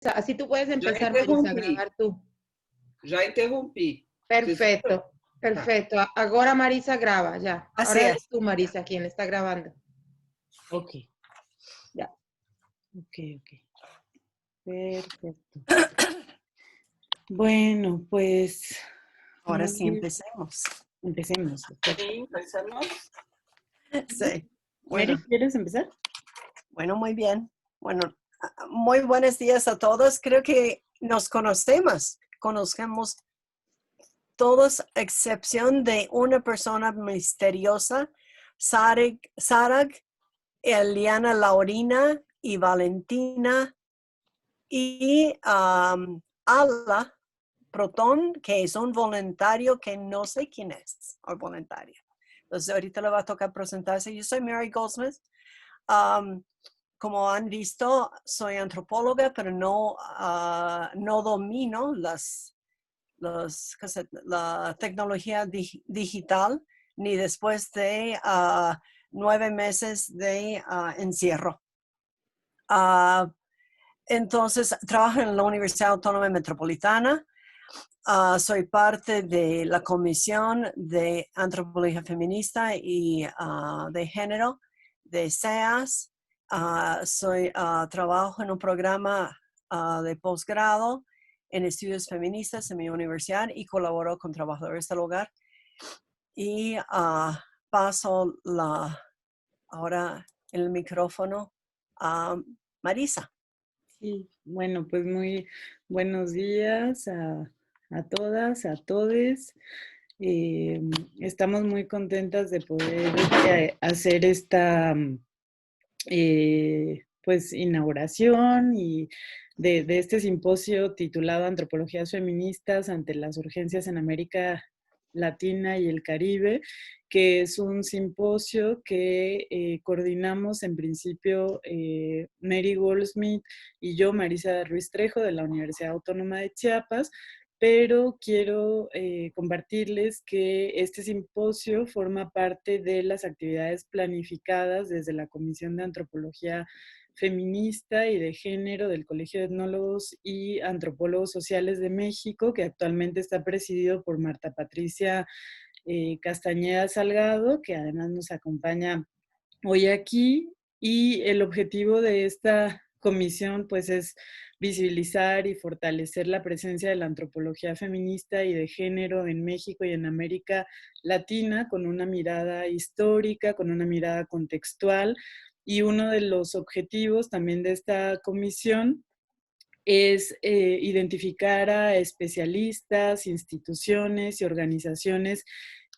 Así tú puedes Já empezar, Marisa, a interrompi. grabar tú. Já interrompi. Você escuta? Perfecto, Tá. perfecto. Ahora Marisa graba, ya. Así Ahora eres es. tú, Marisa, quien está grabando. Ok, Ya. ok. Perfecto. Bueno, pues Ahora sí muy- empecemos. empecemos. Doctor. Sim, empezamos. Sí. Mary, Bueno, ¿quieres empezar? bueno, muy bien. Bueno, muy buenos días a todos. Creo que nos conocemos todos, a excepción de una persona misteriosa, Sarag, Eliana Laurina y Valentina y Ala Proton, que es un voluntario que no sé quién es, o voluntaria. Entonces ahorita le va a tocar presentarse. Yo soy Mary Goldsmith. Como han visto, soy antropóloga, pero no domino la tecnología digital, ni después de 9 meses de encierro. Entonces, trabajo en la Universidad Autónoma Metropolitana. Soy parte de la Comisión de Antropología Feminista y de Género de SEAS. Trabajo en un programa de posgrado en estudios feministas en mi universidad y colaboro con trabajadores del hogar. Y paso ahora el micrófono a Marisa. Sí, bueno, pues muy buenos días a todas, a todes. Estamos muy contentas de poder hacer esta pues inauguración y de este simposio titulado Antropologías Feministas ante las urgencias en América Latina y el Caribe, que es un simposio que coordinamos en principio Mary Goldsmith y yo, Marisa Ruiz Trejo, de la Universidad Autónoma de Chiapas, pero quiero compartirles que este simposio forma parte de las actividades planificadas desde la Comisión de Antropología Feminista y de Género del Colegio de Etnólogos y Antropólogos Sociales de México, que actualmente está presidido por Marta Patricia Castañeda Salgado, que además nos acompaña hoy aquí, y el objetivo de esta comisión pues es visibilizar y fortalecer la presencia de la antropología feminista y de género en México y en América Latina con una mirada histórica, con una mirada contextual, y uno de los objetivos también de esta comisión es identificar a especialistas, instituciones y organizaciones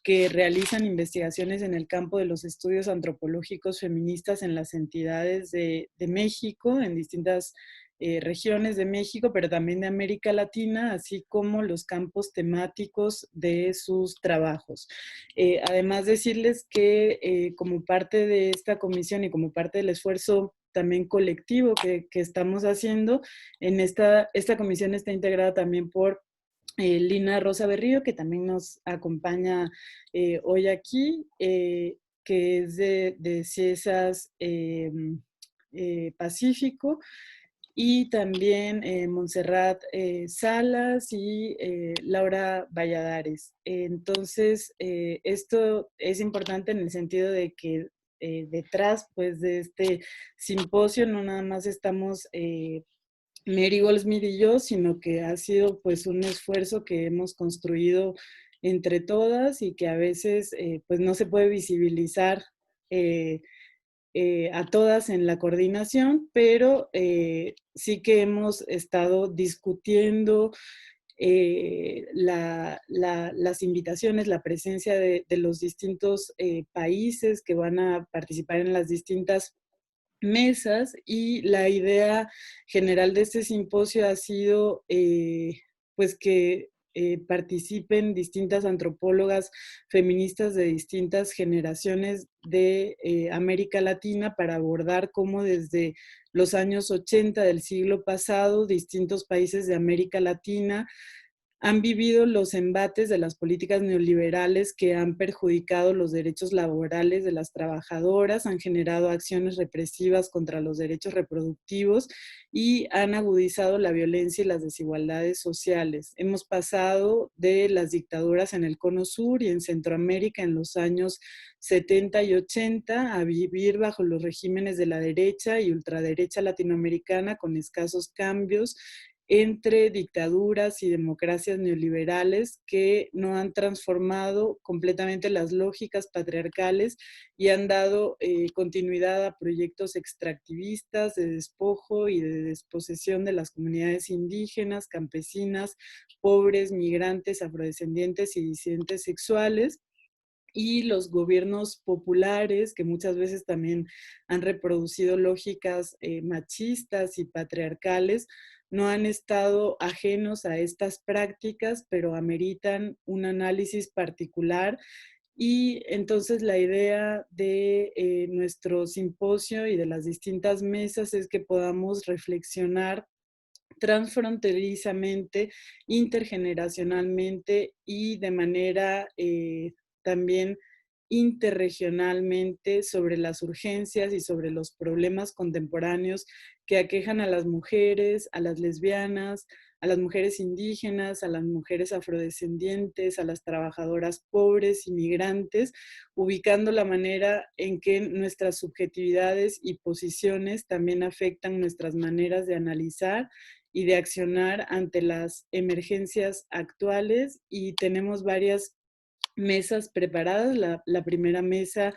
que realizan investigaciones en el campo de los estudios antropológicos feministas en las entidades de México, en distintas regiones de México, pero también de América Latina, así como los campos temáticos de sus trabajos. Además, decirles que como parte de esta comisión y como parte del esfuerzo también colectivo que estamos haciendo, en esta comisión está integrada también por Lina Rosa Berrío, que también nos acompaña hoy aquí, que es de CIESAS Pacífico, y también Montserrat Salas y Laura Valladares. Entonces, esto es importante en el sentido de que detrás pues, de este simposio no nada más estamos Mary Goldsmith y yo, sino que ha sido pues un esfuerzo que hemos construido entre todas y que a veces pues no se puede visibilizar a todas en la coordinación, pero sí que hemos estado discutiendo las invitaciones, la presencia de los distintos países que van a participar en las distintas mesas, y la idea general de este simposio ha sido pues que participen distintas antropólogas feministas de distintas generaciones de América Latina para abordar cómo desde los años 80 del siglo pasado distintos países de América Latina han vivido los embates de las políticas neoliberales que han perjudicado los derechos laborales de las trabajadoras, han generado acciones represivas contra los derechos reproductivos y han agudizado la violencia y las desigualdades sociales. Hemos pasado de las dictaduras en el Cono Sur y en Centroamérica en los años 70 y 80 a vivir bajo los regímenes de la derecha y ultraderecha latinoamericana con escasos cambios entre dictaduras y democracias neoliberales que no han transformado completamente las lógicas patriarcales y han dado continuidad a proyectos extractivistas de despojo y de desposesión de las comunidades indígenas, campesinas, pobres, migrantes, afrodescendientes y disidentes sexuales. Y los gobiernos populares, que muchas veces también han reproducido lógicas machistas y patriarcales, no han estado ajenos a estas prácticas, pero ameritan un análisis particular. Y entonces la idea de nuestro simposio y de las distintas mesas es que podamos reflexionar transfronterizamente, intergeneracionalmente y de manera también interregionalmente sobre las urgencias y sobre los problemas contemporáneos que aquejan a las mujeres, a las lesbianas, a las mujeres indígenas, a las mujeres afrodescendientes, a las trabajadoras pobres, inmigrantes, ubicando la manera en que nuestras subjetividades y posiciones también afectan nuestras maneras de analizar y de accionar ante las emergencias actuales. Y tenemos varias mesas preparadas. La primera mesa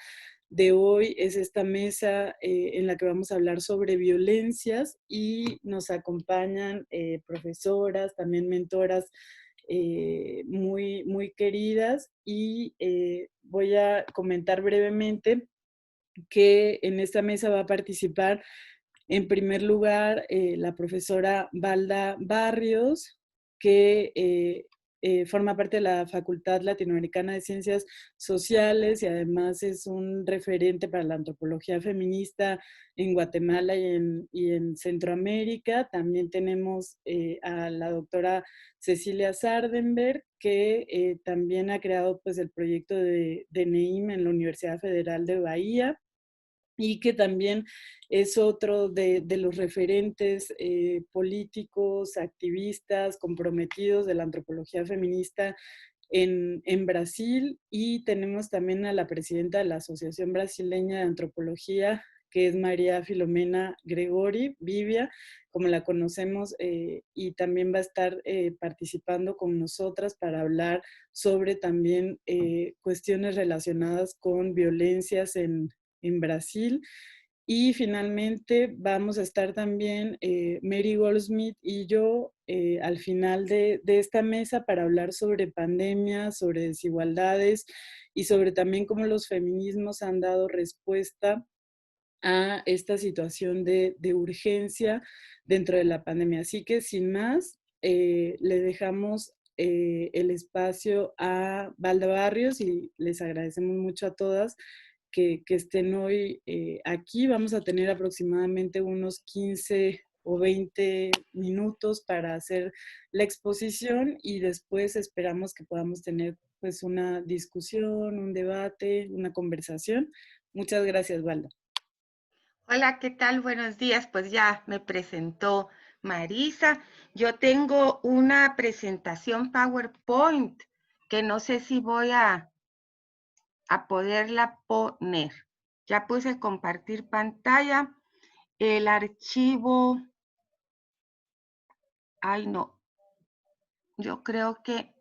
de hoy es esta mesa en la que vamos a hablar sobre violencias y nos acompañan profesoras, también mentoras muy queridas, y voy a comentar brevemente que en esta mesa va a participar en primer lugar la profesora Valda Barrios, que forma parte de la Facultad Latinoamericana de Ciencias Sociales y además es un referente para la antropología feminista en Guatemala y en Centroamérica. También tenemos a la doctora Cecilia Sardenberg, que también ha creado pues, el proyecto de NEIM en la Universidad Federal de Bahía, y que también es otro de los referentes políticos, activistas, comprometidos de la antropología feminista en Brasil. Y tenemos también a la presidenta de la Asociación Brasileña de Antropología, que es María Filomena Gregori Vivia, como la conocemos, y también va a estar participando con nosotras para hablar sobre también cuestiones relacionadas con violencias en Brasil. Y finalmente vamos a estar también Mary Goldsmith y yo al final de esta mesa para hablar sobre pandemia, sobre desigualdades y sobre también cómo los feminismos han dado respuesta a esta situación de urgencia dentro de la pandemia. Así que sin más, le dejamos el espacio a Valda Barrios y les agradecemos mucho a todas que estén hoy aquí. Vamos a tener aproximadamente unos 15 o 20 minutos para hacer la exposición y después esperamos que podamos tener pues una discusión, un debate, una conversación. Muchas gracias, Valda. Hola, ¿qué tal? Buenos días. Pues ya me presentó Marisa. Yo tengo una presentación PowerPoint que no sé si voy a poderla poner. Ya puse compartir pantalla. El archivo. Ay, no. Yo creo que.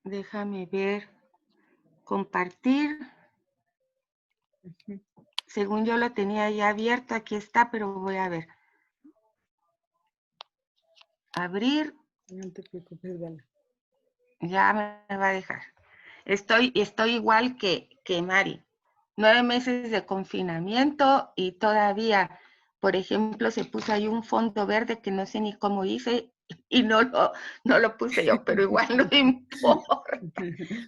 Déjame ver. Compartir. Según yo lo tenía ya abierto, aquí está, pero voy a ver. Abrir. No te preocupes, Valda. Ya me va a dejar. Estoy igual que Mari. 9 meses de confinamiento y todavía, por ejemplo, se puso ahí un fondo verde que no sé ni cómo hice y no lo puse yo, pero igual no importa.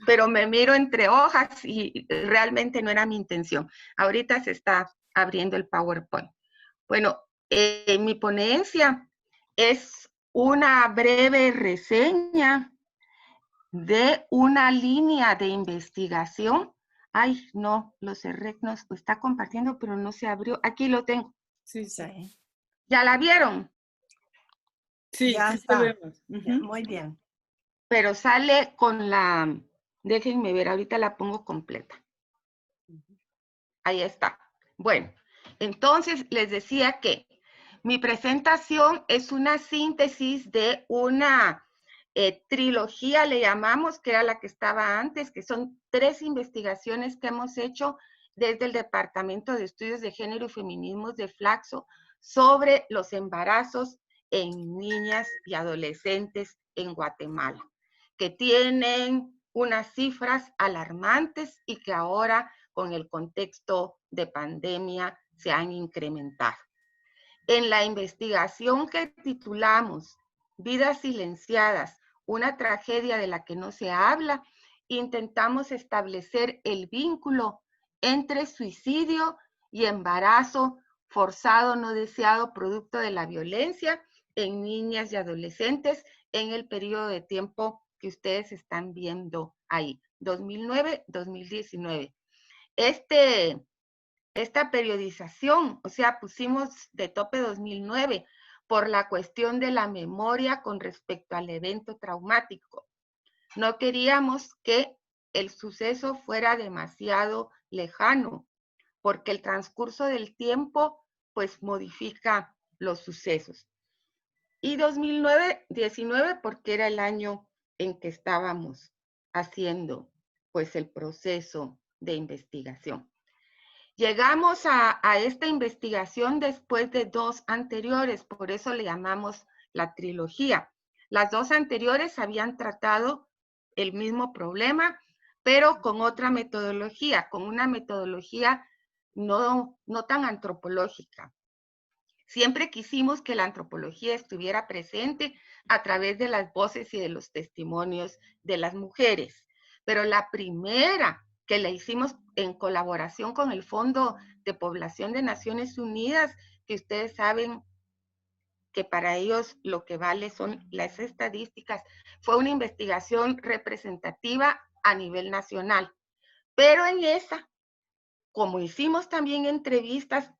Pero me miro entre hojas y realmente no era mi intención. Ahorita se está abriendo el PowerPoint. Bueno, mi ponencia es una breve reseña de una línea de investigación. Ay, no, lo cerré, no, está compartiendo, pero no se abrió. Aquí lo tengo. Sí. ¿Ya la vieron? Sí, ya sí está. te vemos. Muy bien. Pero sale con la, déjenme ver, ahorita la pongo completa. Ahí está. Bueno, entonces les decía que mi presentación es una síntesis de una trilogía, le llamamos, que era la que estaba antes, que son 3 investigaciones que hemos hecho desde el Departamento de Estudios de Género y Feminismos de Flaxo sobre los embarazos en niñas y adolescentes en Guatemala, que tienen unas cifras alarmantes y que ahora con el contexto de pandemia se han incrementado. En la investigación que titulamos Vidas silenciadas, una tragedia de la que no se habla, intentamos establecer el vínculo entre suicidio y embarazo forzado no deseado producto de la violencia en niñas y adolescentes en el periodo de tiempo que ustedes están viendo ahí, 2009-2019. Esta periodización, o sea, pusimos de tope 2009 por la cuestión de la memoria con respecto al evento traumático. No queríamos que el suceso fuera demasiado lejano, porque el transcurso del tiempo pues modifica los sucesos. Y 2019 porque era el año en que estábamos haciendo pues el proceso de investigación. Llegamos a esta investigación después de 2 anteriores, por eso le llamamos la trilogía. Las 2 anteriores habían tratado el mismo problema, pero con otra metodología, con una metodología no tan antropológica. Siempre quisimos que la antropología estuviera presente a través de las voces y de los testimonios de las mujeres. Pero la primera que la hicimos en colaboración con el Fondo de Población de Naciones Unidas, que ustedes saben que para ellos lo que vale son las estadísticas, fue una investigación representativa a nivel nacional. Pero en esa, como hicimos también entrevistas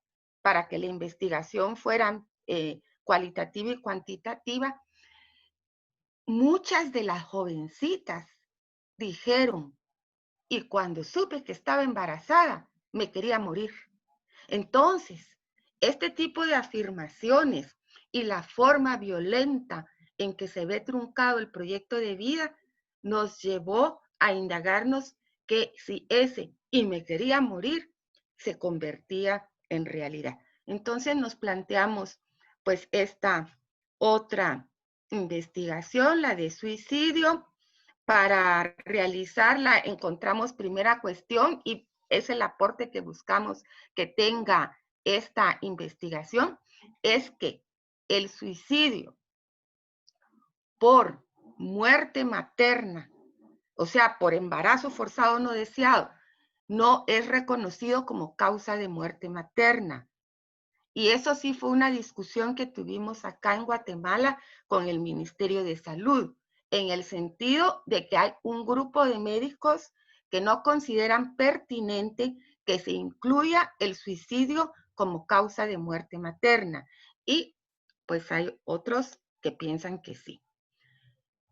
para que la investigación fuera cualitativa y cuantitativa, muchas de las jovencitas dijeron, y cuando supe que estaba embarazada, me quería morir. Entonces, este tipo de afirmaciones y la forma violenta en que se ve truncado el proyecto de vida nos llevó a indagarnos que si ese y me quería morir se convertía en realidad. Entonces nos planteamos pues esta otra investigación, la de suicidio. Para realizarla encontramos primera cuestión y es el aporte que buscamos que tenga esta investigación, es que el suicidio por muerte materna, o sea, por embarazo forzado no deseado, no es reconocido como causa de muerte materna. Y eso sí fue una discusión que tuvimos acá en Guatemala con el Ministerio de Salud, en el sentido de que hay un grupo de médicos que no consideran pertinente que se incluya el suicidio como causa de muerte materna. Y pues hay otros que piensan que sí.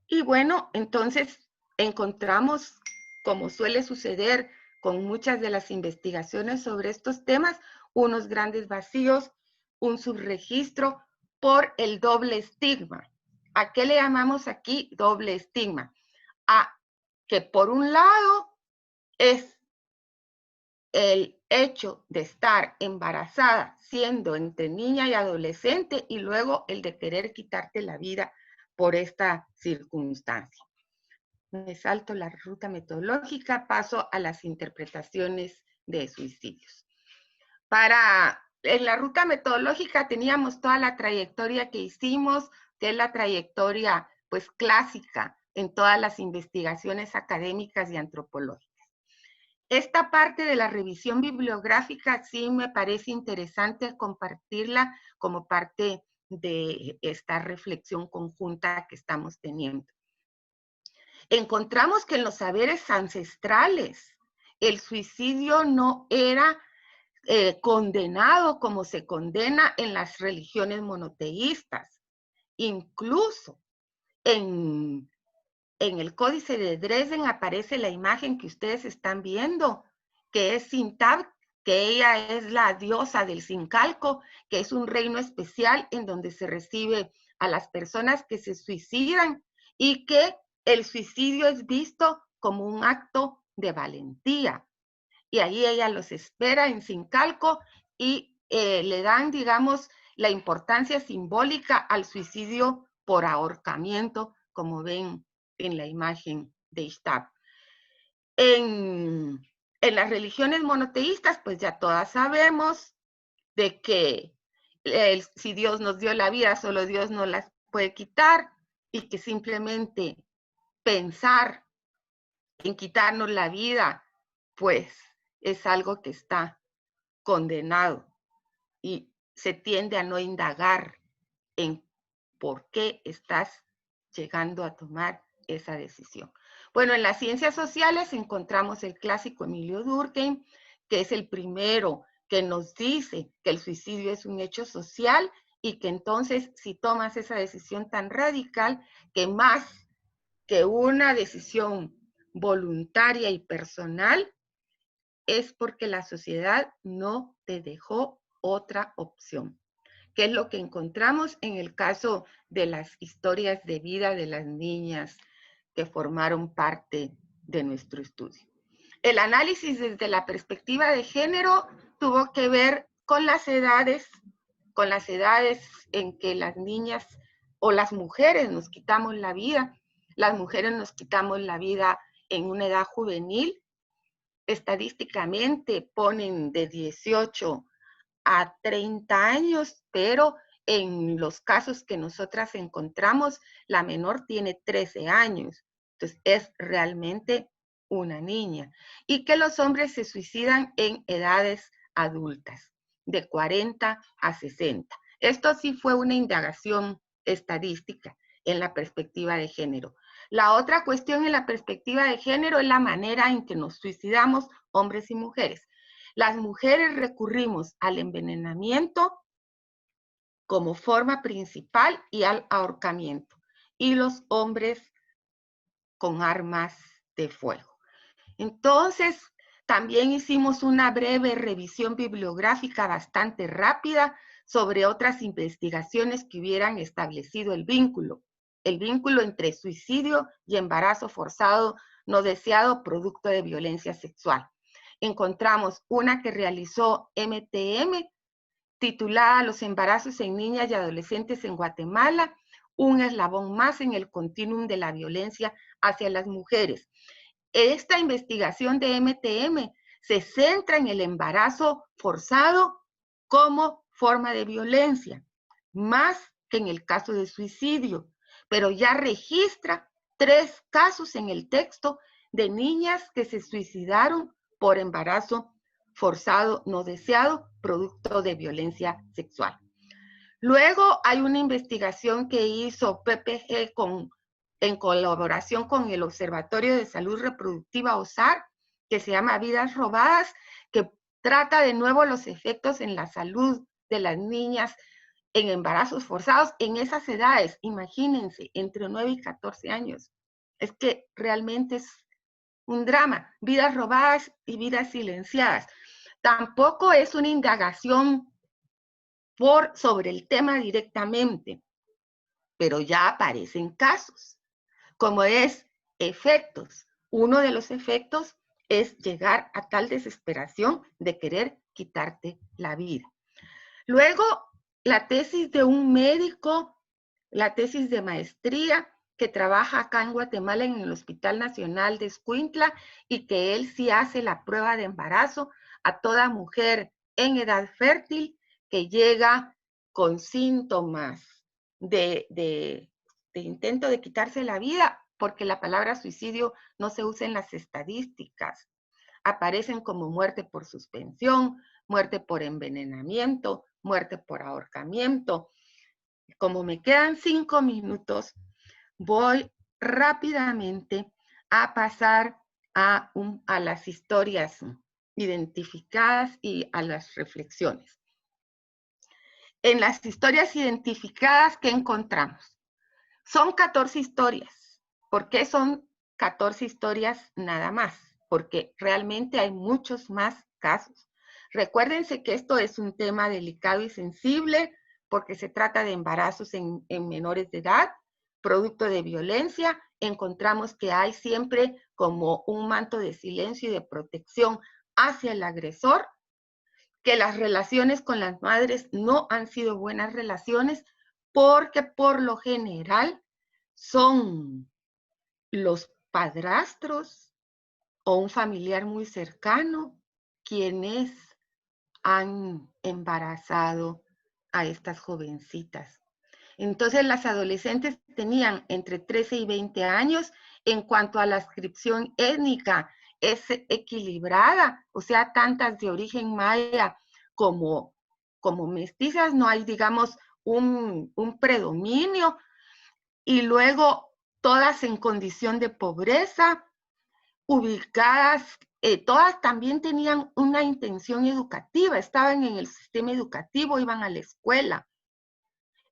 Y bueno, entonces encontramos, como suele suceder con muchas de las investigaciones sobre estos temas, unos grandes vacíos, un subregistro por el doble estigma. ¿A qué le llamamos aquí doble estigma? A que por un lado es el hecho de estar embarazada siendo entre niña y adolescente y luego el de querer quitarte la vida por esta circunstancia. Me salto la ruta metodológica, paso a las interpretaciones de suicidios. En la ruta metodológica teníamos toda la trayectoria que hicimos, que es la trayectoria pues clásica en todas las investigaciones académicas y antropológicas. Esta parte de la revisión bibliográfica sí me parece interesante compartirla como parte de esta reflexión conjunta que estamos teniendo. Encontramos que en los saberes ancestrales el suicidio no era condenado como se condena en las religiones monoteístas. Incluso en el Códice de Dresden aparece la imagen que ustedes están viendo, que es Sintab, que ella es la diosa del Sincalco, que es un reino especial en donde se recibe a las personas que se suicidan y que el suicidio es visto como un acto de valentía. Y ahí ella los espera en Sincalco y le dan, digamos, la importancia simbólica al suicidio por ahorcamiento, como ven en la imagen de Ishtar. En las religiones monoteístas, pues ya todas sabemos de que si Dios nos dio la vida, solo Dios nos las puede quitar y que simplemente pensar en quitarnos la vida, pues es algo que está condenado y se tiende a no indagar en por qué estás llegando a tomar esa decisión. Bueno, en las ciencias sociales encontramos el clásico Emilio Durkheim, que es el primero que nos dice que el suicidio es un hecho social y que entonces si tomas esa decisión tan radical, que más que una decisión voluntaria y personal, es porque la sociedad no te dejó otra opción, que es lo que encontramos en el caso de las historias de vida de las niñas que formaron parte de nuestro estudio. El análisis desde la perspectiva de género tuvo que ver con las edades en que las niñas o las mujeres nos quitamos la vida. Las mujeres nos quitamos la vida en una edad juvenil. Estadísticamente ponen de 18 a 30 años, pero en los casos que nosotras encontramos, la menor tiene 13 años. Entonces, es realmente una niña. Y que los hombres se suicidan en edades adultas, de 40 a 60. Esto sí fue una indagación estadística en la perspectiva de género. La otra cuestión en la perspectiva de género es la manera en que nos suicidamos hombres y mujeres. Las mujeres recurrimos al envenenamiento como forma principal y al ahorcamiento, y los hombres con armas de fuego. Entonces, también hicimos una breve revisión bibliográfica bastante rápida sobre otras investigaciones que hubieran establecido el vínculo entre suicidio y embarazo forzado no deseado producto de violencia sexual. Encontramos una que realizó MTM, titulada Los embarazos en niñas y adolescentes en Guatemala, un eslabón más en el continuum de la violencia hacia las mujeres. Esta investigación de MTM se centra en el embarazo forzado como forma de violencia, más que en el caso de suicidio, pero ya registra 3 casos en el texto de niñas que se suicidaron por embarazo forzado no deseado, producto de violencia sexual. Luego hay una investigación que hizo PPG en colaboración con el Observatorio de Salud Reproductiva OSAR, que se llama Vidas Robadas, que trata de nuevo los efectos en la salud de las niñas en embarazos forzados en esas edades. Imagínense, entre 9 y 14 años. Es que realmente es un drama, vidas robadas y vidas silenciadas. Tampoco es una indagación sobre el tema directamente, pero ya aparecen casos, como es efectos. Uno de los efectos es llegar a tal desesperación de querer quitarte la vida. Luego, la tesis de un médico, la tesis de maestría, que trabaja acá en Guatemala en el Hospital Nacional de Escuintla y que él sí hace la prueba de embarazo a toda mujer en edad fértil que llega con síntomas de intento de quitarse la vida, porque la palabra suicidio no se usa en las estadísticas. Aparecen como muerte por suspensión, muerte por envenenamiento, muerte por ahorcamiento. como me quedan 5 minutos, voy rápidamente a pasar a las historias identificadas y a las reflexiones. En las historias identificadas, ¿qué encontramos? Son 14 historias. ¿Por qué son 14 historias nada más? Porque realmente hay muchos más casos. Recuérdense que esto es un tema delicado y sensible porque se trata de embarazos en menores de edad, producto de violencia. Encontramos que hay siempre como un manto de silencio y de protección hacia el agresor, que las relaciones con las madres no han sido buenas relaciones porque por lo general son los padrastros o un familiar muy cercano quienes han embarazado a estas jovencitas. Entonces las adolescentes tenían entre 13 y 20 años. En cuanto a la adscripción étnica, es equilibrada, o sea, tantas de origen maya como mestizas, no hay, digamos, un predominio. Y luego todas en condición de pobreza, ubicadas, todas también tenían una intención educativa, estaban en el sistema educativo, iban a la escuela,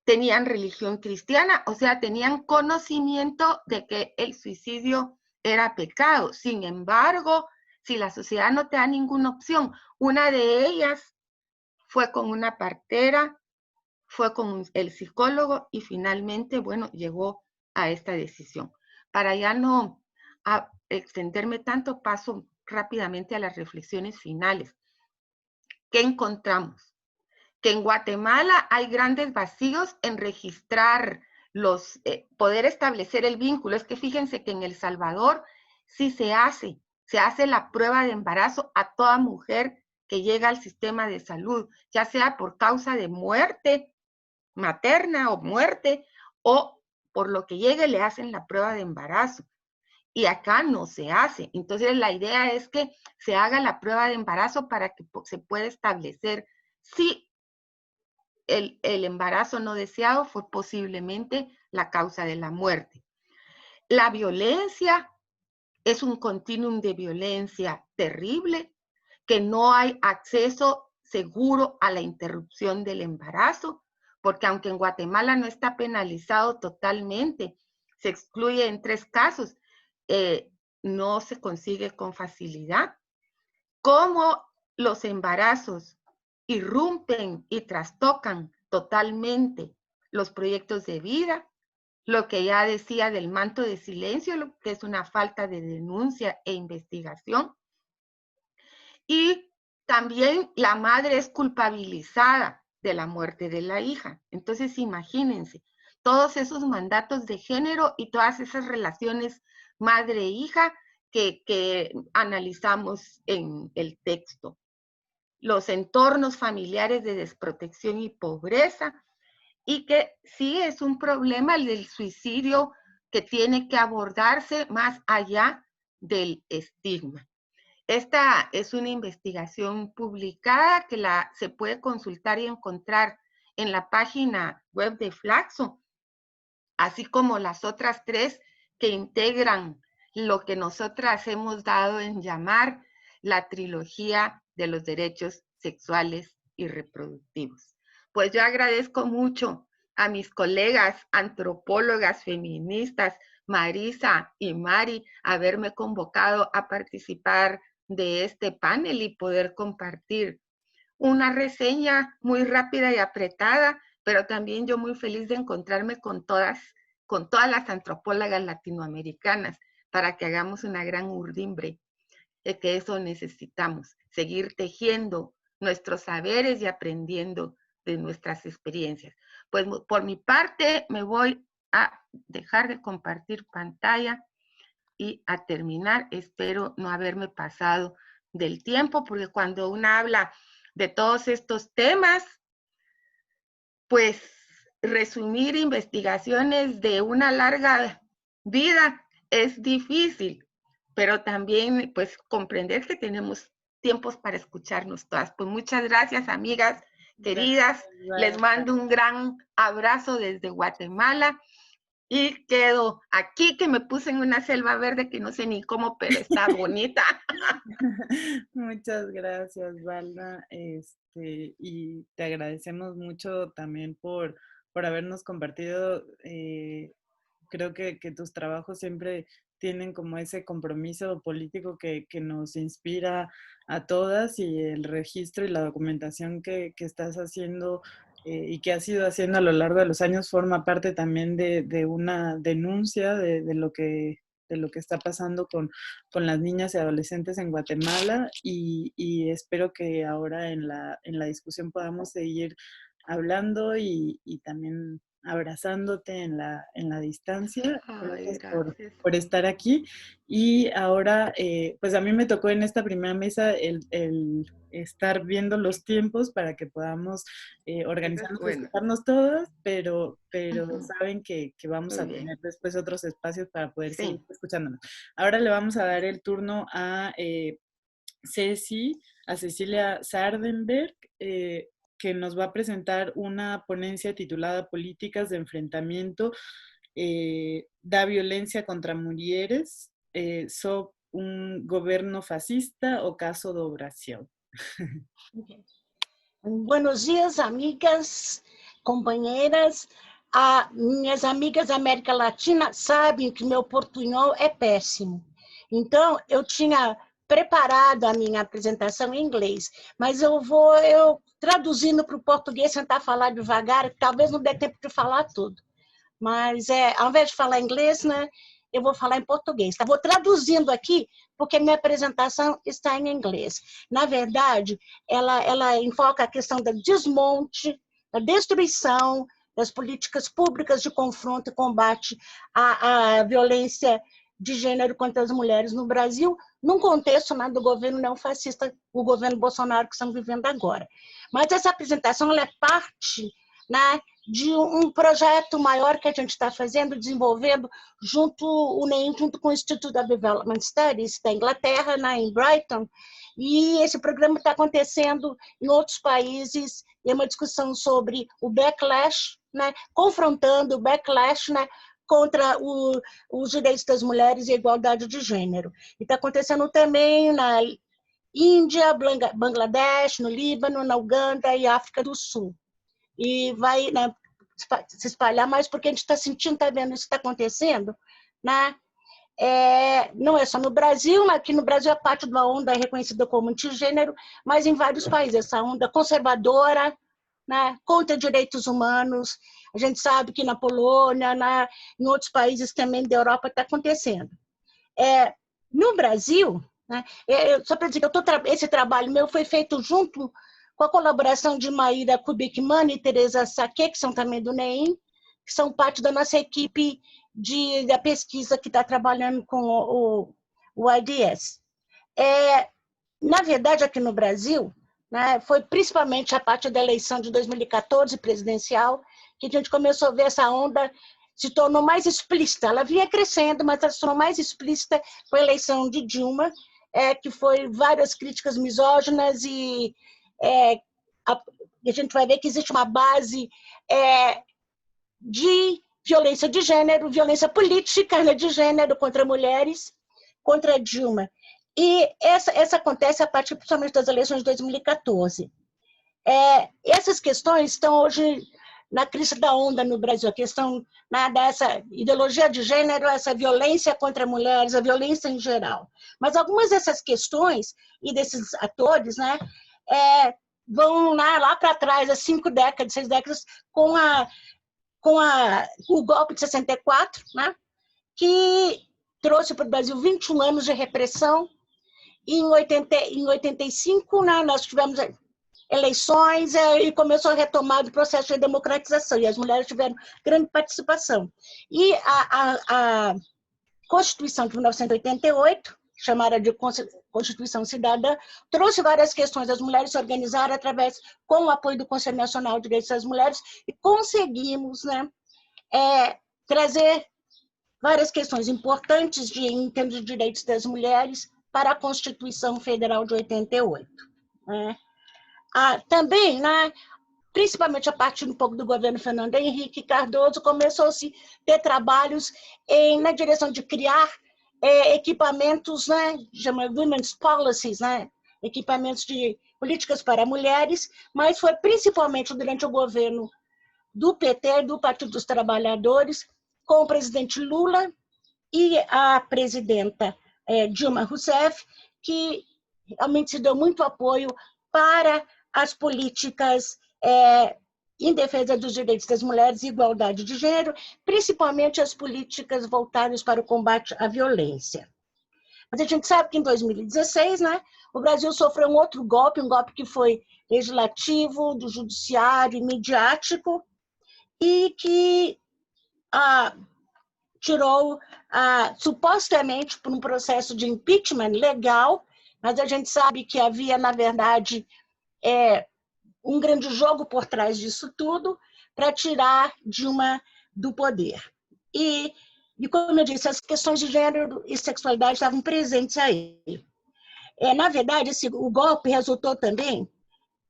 tenían religión cristiana, o sea, tenían conocimiento de que el suicidio era pecado. Sin embargo, si la sociedad no te da ninguna opción, una de ellas fue con una partera, fue con el psicólogo y finalmente, bueno, llegó a esta decisión. Para ya no extenderme tanto, paso rápidamente a las reflexiones finales. ¿Qué encontramos? Que en Guatemala hay grandes vacíos en registrar poder establecer el vínculo. Es que fíjense que en El Salvador sí se hace la prueba de embarazo a toda mujer que llega al sistema de salud, ya sea por causa de muerte materna o muerte, o por lo que llegue le hacen la prueba de embarazo. Y acá no se hace. Entonces la idea es que se haga la prueba de embarazo para que se pueda establecer si el embarazo no deseado fue posiblemente la causa de la muerte. La violencia es un continuum de violencia terrible, que no hay acceso seguro a la interrupción del embarazo, porque aunque en Guatemala no está penalizado totalmente, se excluye en 3 casos, no se consigue con facilidad. Cómo los embarazos irrumpen y trastocan totalmente los proyectos de vida, lo que ya decía del manto de silencio, lo que es una falta de denuncia e investigación. Y también la madre es culpabilizada de la muerte de la hija. Entonces, imagínense, todos esos mandatos de género y todas esas relaciones madre-hija que analizamos en el texto. Los entornos familiares de desprotección y pobreza, y que sí es un problema el del suicidio que tiene que abordarse más allá del estigma. Esta es una investigación publicada que se puede consultar y encontrar en la página web de Flaxo, así como las otras 3 que integran lo que nosotras hemos dado en llamar la trilogía de los derechos sexuales y reproductivos. Pues yo agradezco mucho a mis colegas antropólogas feministas, Marisa y Mari, haberme convocado a participar de este panel y poder compartir una reseña muy rápida y apretada, pero también yo muy feliz de encontrarme con todas las antropólogas latinoamericanas para que hagamos una gran urdimbre, que eso necesitamos, seguir tejiendo nuestros saberes y aprendiendo de nuestras experiencias. Pues por mi parte me voy a dejar de compartir pantalla y a terminar. Espero no haberme pasado del tiempo, porque cuando uno habla de todos estos temas, pues resumir investigaciones de una larga vida es difícil, pero también pues comprender que tenemos tiempos para escucharnos todas. Pues muchas gracias, amigas, Queridas, les mando un gran abrazo desde Guatemala y quedo aquí, que me puse en una selva verde que no sé ni cómo, pero está bonita. Muchas gracias, Valda. Y te agradecemos mucho también por habernos compartido. Creo que tus trabajos siempre tienen como ese compromiso político que nos inspira a todas, y el registro y la documentación que estás haciendo y que has ido haciendo a lo largo de los años forma parte también de una denuncia de lo que está pasando con las niñas y adolescentes en Guatemala, y espero que ahora en la discusión podamos seguir hablando y también abrazándote en la distancia. Gracias por estar aquí. Y ahora, pues a mí me tocó en esta primera mesa el estar viendo los tiempos para que podamos organizarnos y escucharnos todas, pero saben que vamos a tener después otros espacios para poder seguir escuchándonos. Ahora le vamos a dar el turno a Cecilia Sardenberg, que nos va a presentar una ponencia titulada Políticas de Enfrentamiento da Violencia contra Mulheres, sob un governo fascista o caso do Brasil. Buenos dias, amigas, companheiras. Minhas amigas da América Latina sabem que meu portunhol é péssimo. Então, eu tinha preparado a minha apresentação em inglês, mas eu traduzindo para o português, tentar falar devagar, talvez não dê tempo de falar tudo. Mas, ao invés de falar inglês, né, eu vou falar em português. Tá? Vou traduzindo aqui, porque minha apresentação está em inglês. Na verdade, ela enfoca a questão do desmonte, da destruição das políticas públicas de confronto e combate à violência de gênero contra as mulheres no Brasil, num contexto, né, do governo neofascista, o governo Bolsonaro que estamos vivendo agora. Mas essa apresentação ela é parte, né, de um projeto maior que a gente está fazendo, desenvolvendo junto com o Institute of Development Studies da Inglaterra, né, em Brighton, e esse programa está acontecendo em outros países, e é uma discussão sobre o backlash, né, confrontando o backlash, né, contra os direitos das mulheres e a igualdade de gênero. E está acontecendo também na Índia, Bangladesh, no Líbano, na Uganda e África do Sul. E vai, né, se espalhar mais, porque a gente está sentindo, está vendo isso que está acontecendo, né? Não é só no Brasil, mas aqui no Brasil é parte de uma onda reconhecida como antigênero, mas em vários países, essa onda conservadora, né, contra direitos humanos. A gente sabe que na Polônia, em outros países também da Europa está acontecendo. No Brasil, né, só para dizer que esse trabalho meu foi feito junto com a colaboração de Maíra Kubikman e Teresa Saque, que são também do NEIM, que são parte da nossa equipe da pesquisa que está trabalhando com o AIDS. Na verdade, aqui no Brasil, né, foi principalmente a partir da eleição de 2014 presidencial que a gente começou a ver essa onda se tornou mais explícita. Ela vinha crescendo, mas ela se tornou mais explícita com a eleição de Dilma, que foi várias críticas misóginas e a gente vai ver que existe uma base de violência de gênero, violência política, né, de gênero contra mulheres, contra Dilma. E essa acontece a partir principalmente das eleições de 2014. Essas questões estão hoje na crista da onda no Brasil, a questão, né, dessa ideologia de gênero, essa violência contra mulheres, a violência em geral. Mas algumas dessas questões e desses atores, né, vão lá para trás, há 5 décadas, 6 décadas, com o golpe de 64, né, que trouxe para o Brasil 21 anos de repressão. Em 85, né, nós tivemos eleições e começou a retomar o processo de democratização, e as mulheres tiveram grande participação. E a Constituição de 1988, chamada de Constituição Cidadã, trouxe várias questões. As mulheres se organizaram com o apoio do Conselho Nacional de Direitos das Mulheres e conseguimos, né, trazer várias questões importantes em termos de direitos das mulheres para a Constituição Federal de 88. Né? Também, né, principalmente a partir um pouco do governo Fernando Henrique Cardoso, começou-se a ter trabalhos na direção de criar equipamentos, né, chama Women's Policies, né, equipamentos de políticas para mulheres, mas foi principalmente durante o governo do PT, do Partido dos Trabalhadores, com o presidente Lula e a presidenta Dilma Rousseff, que realmente se deu muito apoio para as políticas em defesa dos direitos das mulheres e igualdade de gênero, principalmente as políticas voltadas para o combate à violência. Mas a gente sabe que em 2016, né, o Brasil sofreu um outro golpe, um golpe que foi legislativo, do judiciário e midiático, e que tirou, supostamente, por um processo de impeachment legal, mas a gente sabe que havia, na verdade, um grande jogo por trás disso tudo para tirar Dilma do poder. E, como eu disse, as questões de gênero e sexualidade estavam presentes aí. Na verdade, o golpe resultou também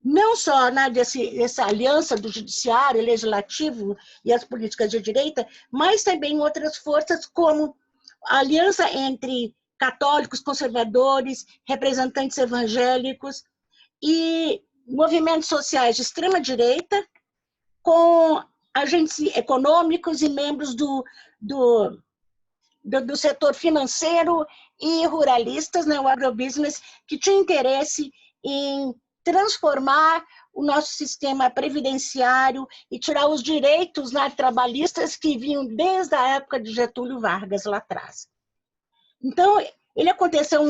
não só dessa aliança do judiciário, legislativo e as políticas de direita, mas também outras forças, como a aliança entre católicos, conservadores, representantes evangélicos e movimentos sociais de extrema-direita, com agentes econômicos e membros do setor financeiro e ruralistas, né, o agrobusiness, que tinha interesse em transformar o nosso sistema previdenciário e tirar os direitos, né, trabalhistas que vinham desde a época de Getúlio Vargas lá atrás. Então, ele aconteceu,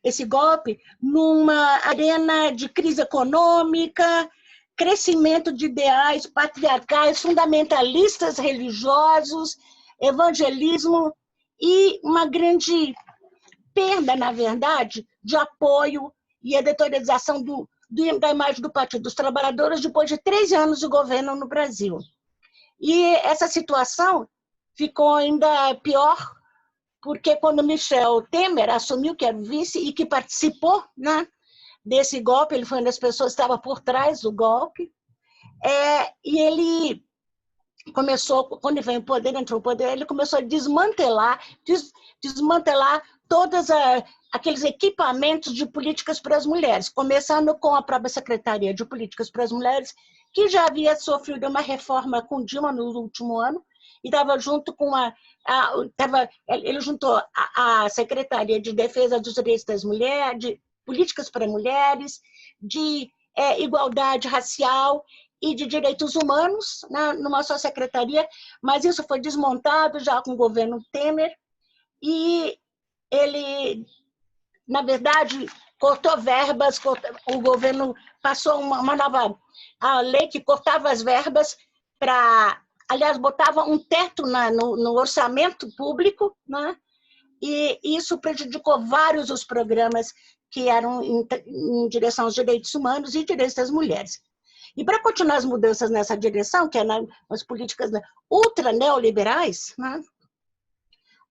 esse golpe, numa arena de crise econômica, crescimento de ideais patriarcais, fundamentalistas religiosos, evangelismo e uma grande perda, na verdade, de apoio e editorialização da imagem do Partido dos Trabalhadores depois de 13 anos de governo no Brasil. E essa situação ficou ainda pior porque quando Michel Temer assumiu que era vice e que participou, né, desse golpe, ele foi uma das pessoas que estava por trás do golpe, e ele começou, quando ele veio ao poder, entrou no poder, ele começou a desmantelar todos aqueles equipamentos de políticas para as mulheres, começando com a própria Secretaria de Políticas para as Mulheres, que já havia sofrido uma reforma com Dilma no último ano, e estava junto com ele juntou a Secretaria de Defesa dos Direitos das Mulheres, de Políticas para Mulheres, de Igualdade Racial e de Direitos Humanos, né, numa só secretaria, mas isso foi desmontado já com o governo Temer, e ele, na verdade, cortou verbas, o governo passou uma nova lei que cortava as verbas aliás, botava um teto no orçamento público, né? E isso prejudicou vários dos programas que eram em direção aos direitos humanos e direitos das mulheres. E para continuar as mudanças nessa direção, que é nas políticas ultra neoliberais, né?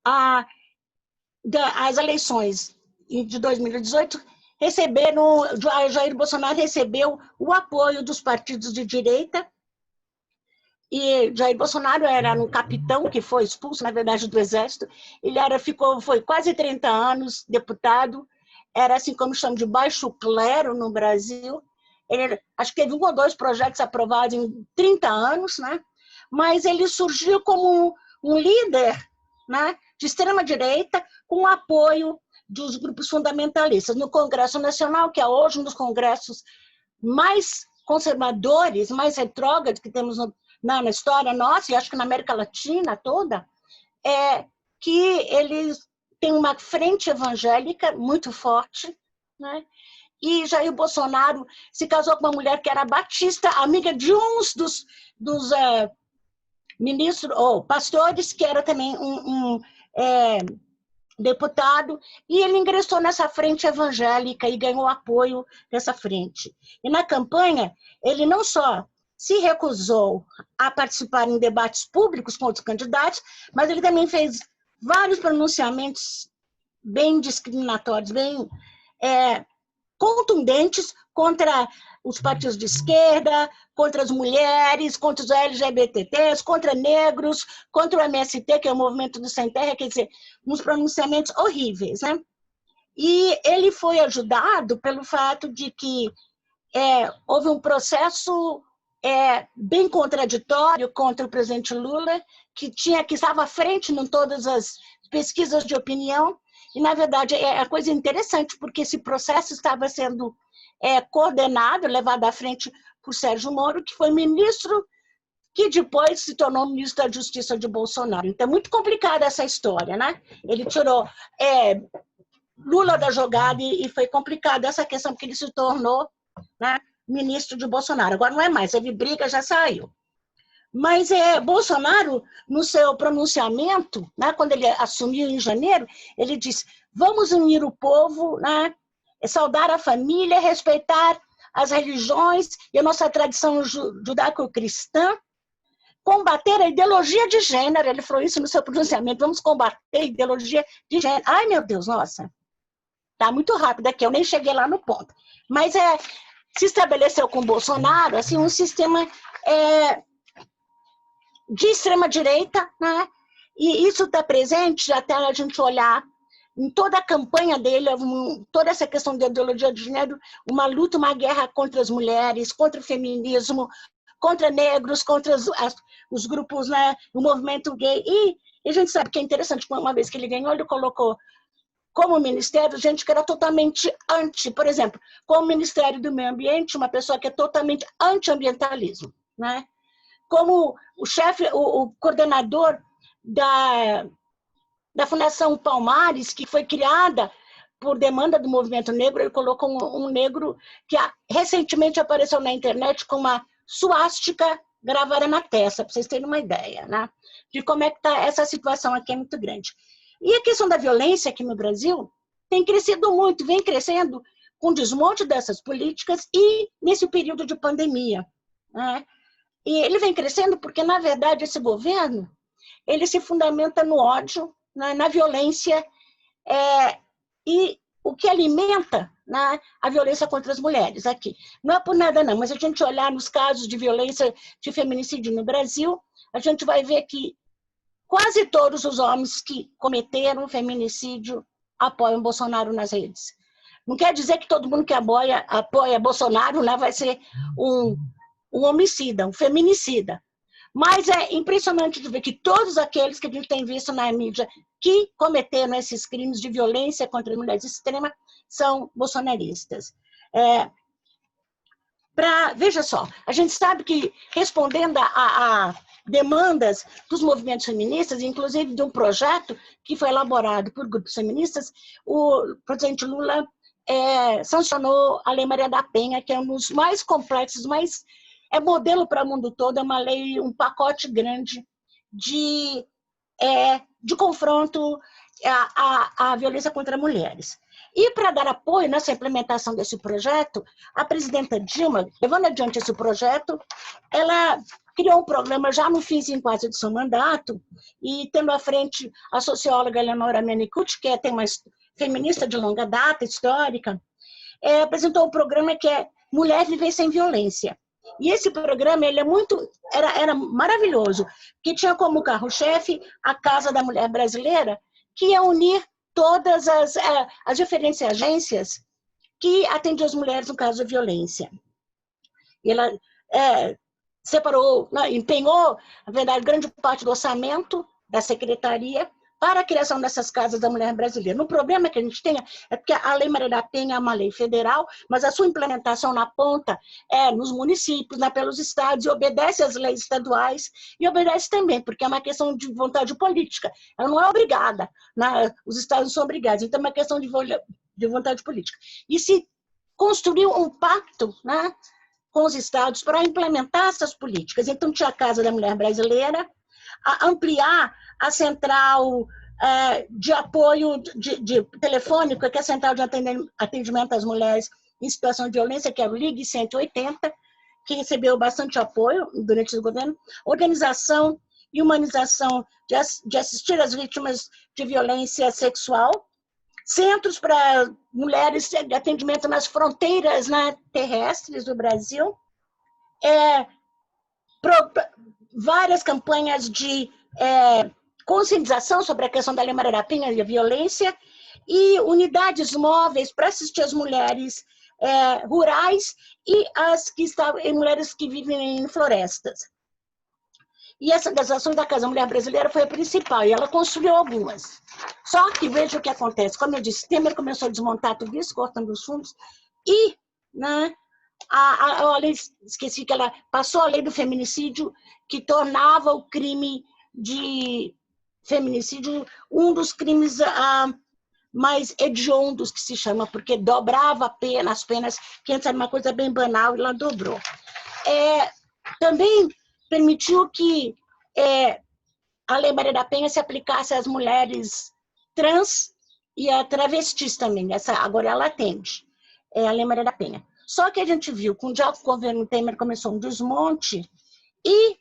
As eleições de 2018 Jair Bolsonaro recebeu o apoio dos partidos de direita, e Jair Bolsonaro era um capitão que foi expulso, na verdade, do Exército. Ele foi quase 30 anos deputado, era assim como chamam de baixo clero no Brasil. Acho que teve 1 ou 2 projetos aprovados em 30 anos, né? Mas ele surgiu como um líder, né, de extrema-direita, com o apoio dos grupos fundamentalistas. No Congresso Nacional, que é hoje um dos congressos mais conservadores, mais retrógrados que temos na história nossa, e acho que na América Latina toda, que eles têm uma frente evangélica muito forte, né? E Jair Bolsonaro se casou com uma mulher que era batista, amiga de uns dos ministros ou pastores, que era também um deputado, e ele ingressou nessa frente evangélica e ganhou apoio dessa frente. E na campanha, ele não só se recusou a participar em debates públicos com outros candidatos, mas ele também fez vários pronunciamentos bem discriminatórios, bem contundentes contra os partidos de esquerda, contra as mulheres, contra os LGBTs, contra negros, contra o MST, que é o Movimento do Sem Terra, quer dizer, uns pronunciamentos horríveis, né? E ele foi ajudado pelo fato de que houve um processo bem contraditório contra o presidente Lula, que estava à frente em todas as pesquisas de opinião, e, na verdade, é coisa interessante, porque esse processo estava sendo coordenado, levado à frente por Sérgio Moro, que foi ministro que depois se tornou ministro da Justiça de Bolsonaro. Então, é muito complicada essa história, né? Ele tirou Lula da jogada e foi complicada essa questão, porque ele se tornou, né, ministro de Bolsonaro. Agora não é mais, teve briga, já saiu. Mas Bolsonaro, no seu pronunciamento, né, quando ele assumiu em janeiro, ele disse: vamos unir o povo, né, saudar a família, respeitar as religiões e a nossa tradição judaico-cristã, combater a ideologia de gênero. Ele falou isso no seu pronunciamento: vamos combater a ideologia de gênero. Ai, meu Deus, nossa, tá muito rápido aqui, eu nem cheguei lá no ponto. Mas se estabeleceu com Bolsonaro assim, um sistema de extrema-direita, né? E isso está presente até a gente olhar em toda a campanha dele, toda essa questão de ideologia de gênero, uma luta, uma guerra contra as mulheres, contra o feminismo, contra negros, contra os grupos, né? O movimento gay. E a gente sabe que é interessante, uma vez que ele ganhou, ele colocou como ministério gente que era totalmente anti, por exemplo, como Ministério do Meio Ambiente, uma pessoa que é totalmente anti-ambientalismo, né? Como o chefe, o coordenador da Fundação Palmares, que foi criada por demanda do movimento negro, ele colocou um negro que recentemente apareceu na internet com uma suástica gravada na testa, para vocês terem uma ideia, né? De como é que está essa situação aqui, é muito grande. E a questão da violência aqui no Brasil tem crescido muito, vem crescendo com desmonte dessas políticas e nesse período de pandemia, né? E ele vem crescendo porque, na verdade, esse governo ele se fundamenta no ódio, na violência, e o que alimenta, né, a violência contra as mulheres aqui. Não é por nada, não, mas a gente olhar nos casos de violência de feminicídio no Brasil, a gente vai ver que quase todos os homens que cometeram feminicídio apoiam Bolsonaro nas redes. Não quer dizer que todo mundo que apoia Bolsonaro, né, vai ser um homicida, um feminicida. Mas é impressionante de ver que todos aqueles que a gente tem visto na mídia que cometeram esses crimes de violência contra mulheres extrema são bolsonaristas. Veja só, a gente sabe que, respondendo a demandas dos movimentos feministas, inclusive de um projeto que foi elaborado por grupos feministas, o presidente Lula sancionou a Lei Maria da Penha, que é um dos mais complexos, é modelo para o mundo todo, é uma lei, um pacote grande de confronto à violência contra mulheres. E para dar apoio nessa implementação desse projeto, a presidenta Dilma, levando adiante esse projeto, ela criou um programa já no finzinho quase do seu mandato, e tendo à frente a socióloga Eleonora Menicucci, que tem uma feminista de longa data, histórica, apresentou um programa que é Mulher Viver Sem Violência. E esse programa ele era maravilhoso, que tinha como carro-chefe a Casa da Mulher Brasileira, que ia unir todas as diferentes agências que atendiam as mulheres no caso de violência. E ela separou, empenhou, na verdade, grande parte do orçamento da secretaria para a criação dessas casas da mulher brasileira. O problema que a gente tem é porque a Lei Maria da Penha é uma lei federal, mas a sua implementação na ponta nos municípios, pelos estados, e obedece às leis estaduais, e obedece também, porque é uma questão de vontade política. Ela não é obrigada, os estados não são obrigados, então é uma questão de vontade política. E se construiu um pacto, com os estados para implementar essas políticas. Então, tinha a Casa da Mulher Brasileira, a ampliar a central de apoio de telefônico, que é a central de atendimento às mulheres em situação de violência, que é o Ligue 180, que recebeu bastante apoio durante o governo, organização e humanização de assistir às vítimas de violência sexual, centros para mulheres de atendimento nas fronteiras, né, terrestres do Brasil, várias campanhas de conscientização sobre a questão da Lei Maria da Penha e a violência, e unidades móveis para assistir as mulheres rurais e mulheres que vivem em florestas. E essa das ações da Casa Mulher Brasileira foi a principal, e ela construiu algumas. Só que veja o que acontece. Como eu disse, Temer começou a desmontar tudo isso, cortando os fundos, e, né, a lei, esqueci que ela passou a lei do feminicídio, que tornava o crime de feminicídio um dos crimes mais hediondos, que se chama, porque dobrava as penas, que antes era uma coisa bem banal, e ela dobrou. Também permitiu que a Lei Maria da Penha se aplicasse às mulheres trans e a travestis também. Agora ela atende, a Lei Maria da Penha. Só que a gente viu que já o governo Temer começou um desmonte, e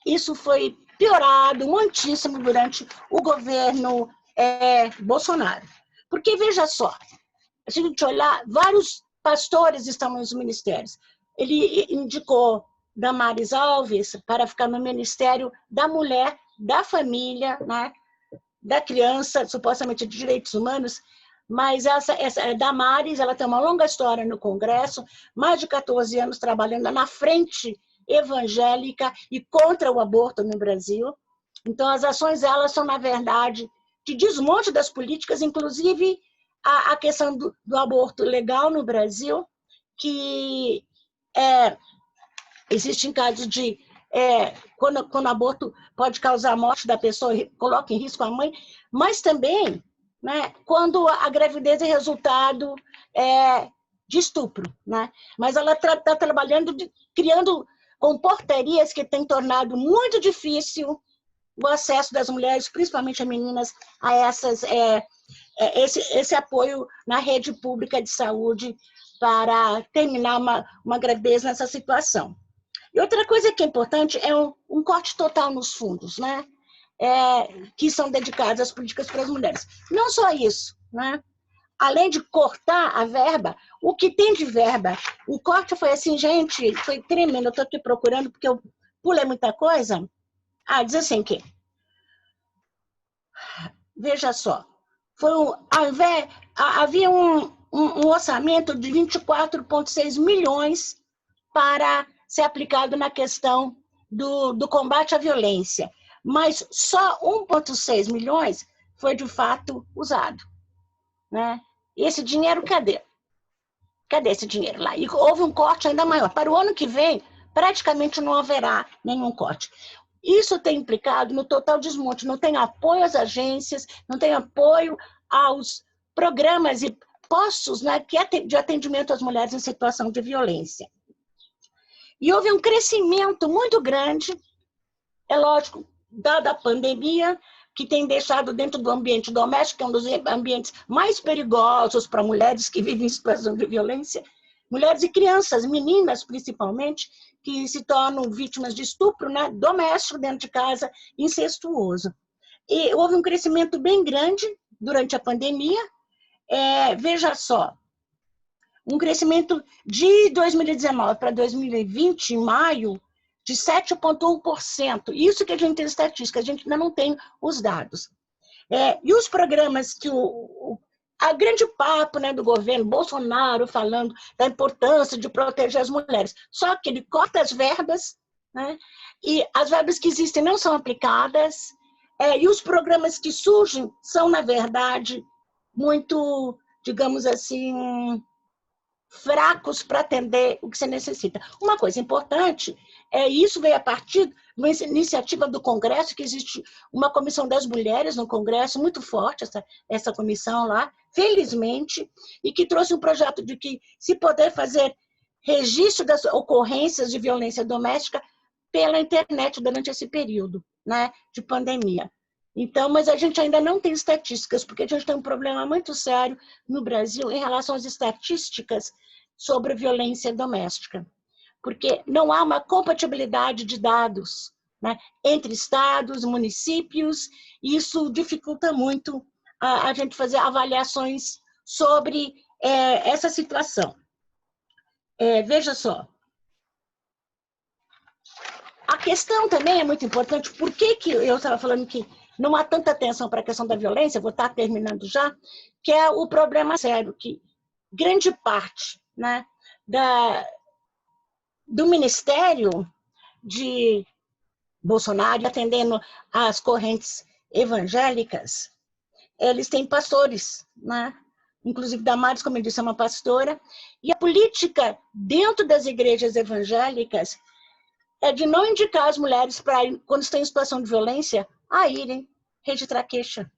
isso foi piorado muitíssimo durante o governo Bolsonaro. Porque, veja só, se a gente olhar, vários pastores estão nos ministérios. Ele indicou Damares Alves para ficar no Ministério da Mulher, da Família, né, da Criança, supostamente de Direitos Humanos, mas essa Damares, ela tem uma longa história no Congresso, mais de 14 anos trabalhando na frente evangélica e contra o aborto no Brasil. Então, as ações delas são, na verdade, de desmonte das políticas, inclusive a questão do aborto legal no Brasil, que existem casos de quando o aborto pode causar a morte da pessoa, coloca em risco a mãe, mas também, né, quando a gravidez é resultado de estupro, né? Mas ela está trabalhando, criando comportarias que têm tornado muito difícil o acesso das mulheres, principalmente as meninas, a esse apoio na rede pública de saúde para terminar uma gravidez nessa situação. E outra coisa que é importante é um corte total nos fundos, né? Que são dedicados às políticas para as mulheres. Não só isso, né? Além de cortar a verba, o que tem de verba, o corte foi assim, gente, foi tremendo. Eu estou aqui procurando, porque eu pulei muita coisa. Diz assim que... Veja só, havia um orçamento de 24,6 milhões para ser aplicado na questão do combate à violência, mas só 1,6 milhões foi, de fato, usado, né? E esse dinheiro, cadê? Cadê esse dinheiro lá? E houve um corte ainda maior. Para o ano que vem, praticamente não haverá nenhum corte. Isso tem implicado no total desmonte, não tem apoio às agências, não tem apoio aos programas e postos, né, de atendimento às mulheres em situação de violência. E houve um crescimento muito grande, é lógico, dada a pandemia, que tem deixado dentro do ambiente doméstico, que é um dos ambientes mais perigosos para mulheres que vivem em situação de violência, mulheres e crianças, meninas principalmente, que se tornam vítimas de estupro, né, doméstico, dentro de casa, incestuoso. E houve um crescimento bem grande durante a pandemia. Veja só, um crescimento de 2019 para 2020, em maio, de 7,1%. Isso que a gente tem estatística, a gente ainda não tem os dados. E os programas que a grande papo, né, do governo Bolsonaro falando da importância de proteger as mulheres. Só que ele corta as verbas, né, e as verbas que existem não são aplicadas, e os programas que surgem são, na verdade, muito, digamos assim, fracos para atender o que você necessita. Uma coisa importante, isso veio a partir de uma iniciativa do Congresso, que existe uma comissão das mulheres no Congresso, muito forte essa comissão lá, felizmente, e que trouxe um projeto de que se poder fazer registro das ocorrências de violência doméstica pela internet durante esse período, né, de pandemia. Então, mas a gente ainda não tem estatísticas, porque a gente tem um problema muito sério no Brasil em relação às estatísticas sobre violência doméstica, porque não há uma compatibilidade de dados, né, entre estados, municípios, e isso dificulta muito a gente fazer avaliações sobre essa situação. Veja só. A questão também é muito importante. Por que eu estava falando que não há tanta atenção para a questão da violência? Vou estar terminando já, que é o problema sério, que grande parte, né, do Ministério de Bolsonaro, atendendo às correntes evangélicas, eles têm pastores, né? Inclusive Damares, como eu disse, é uma pastora, e a política dentro das igrejas evangélicas é de não indicar as mulheres para, quando estão em situação de violência, a irem registrar queixa.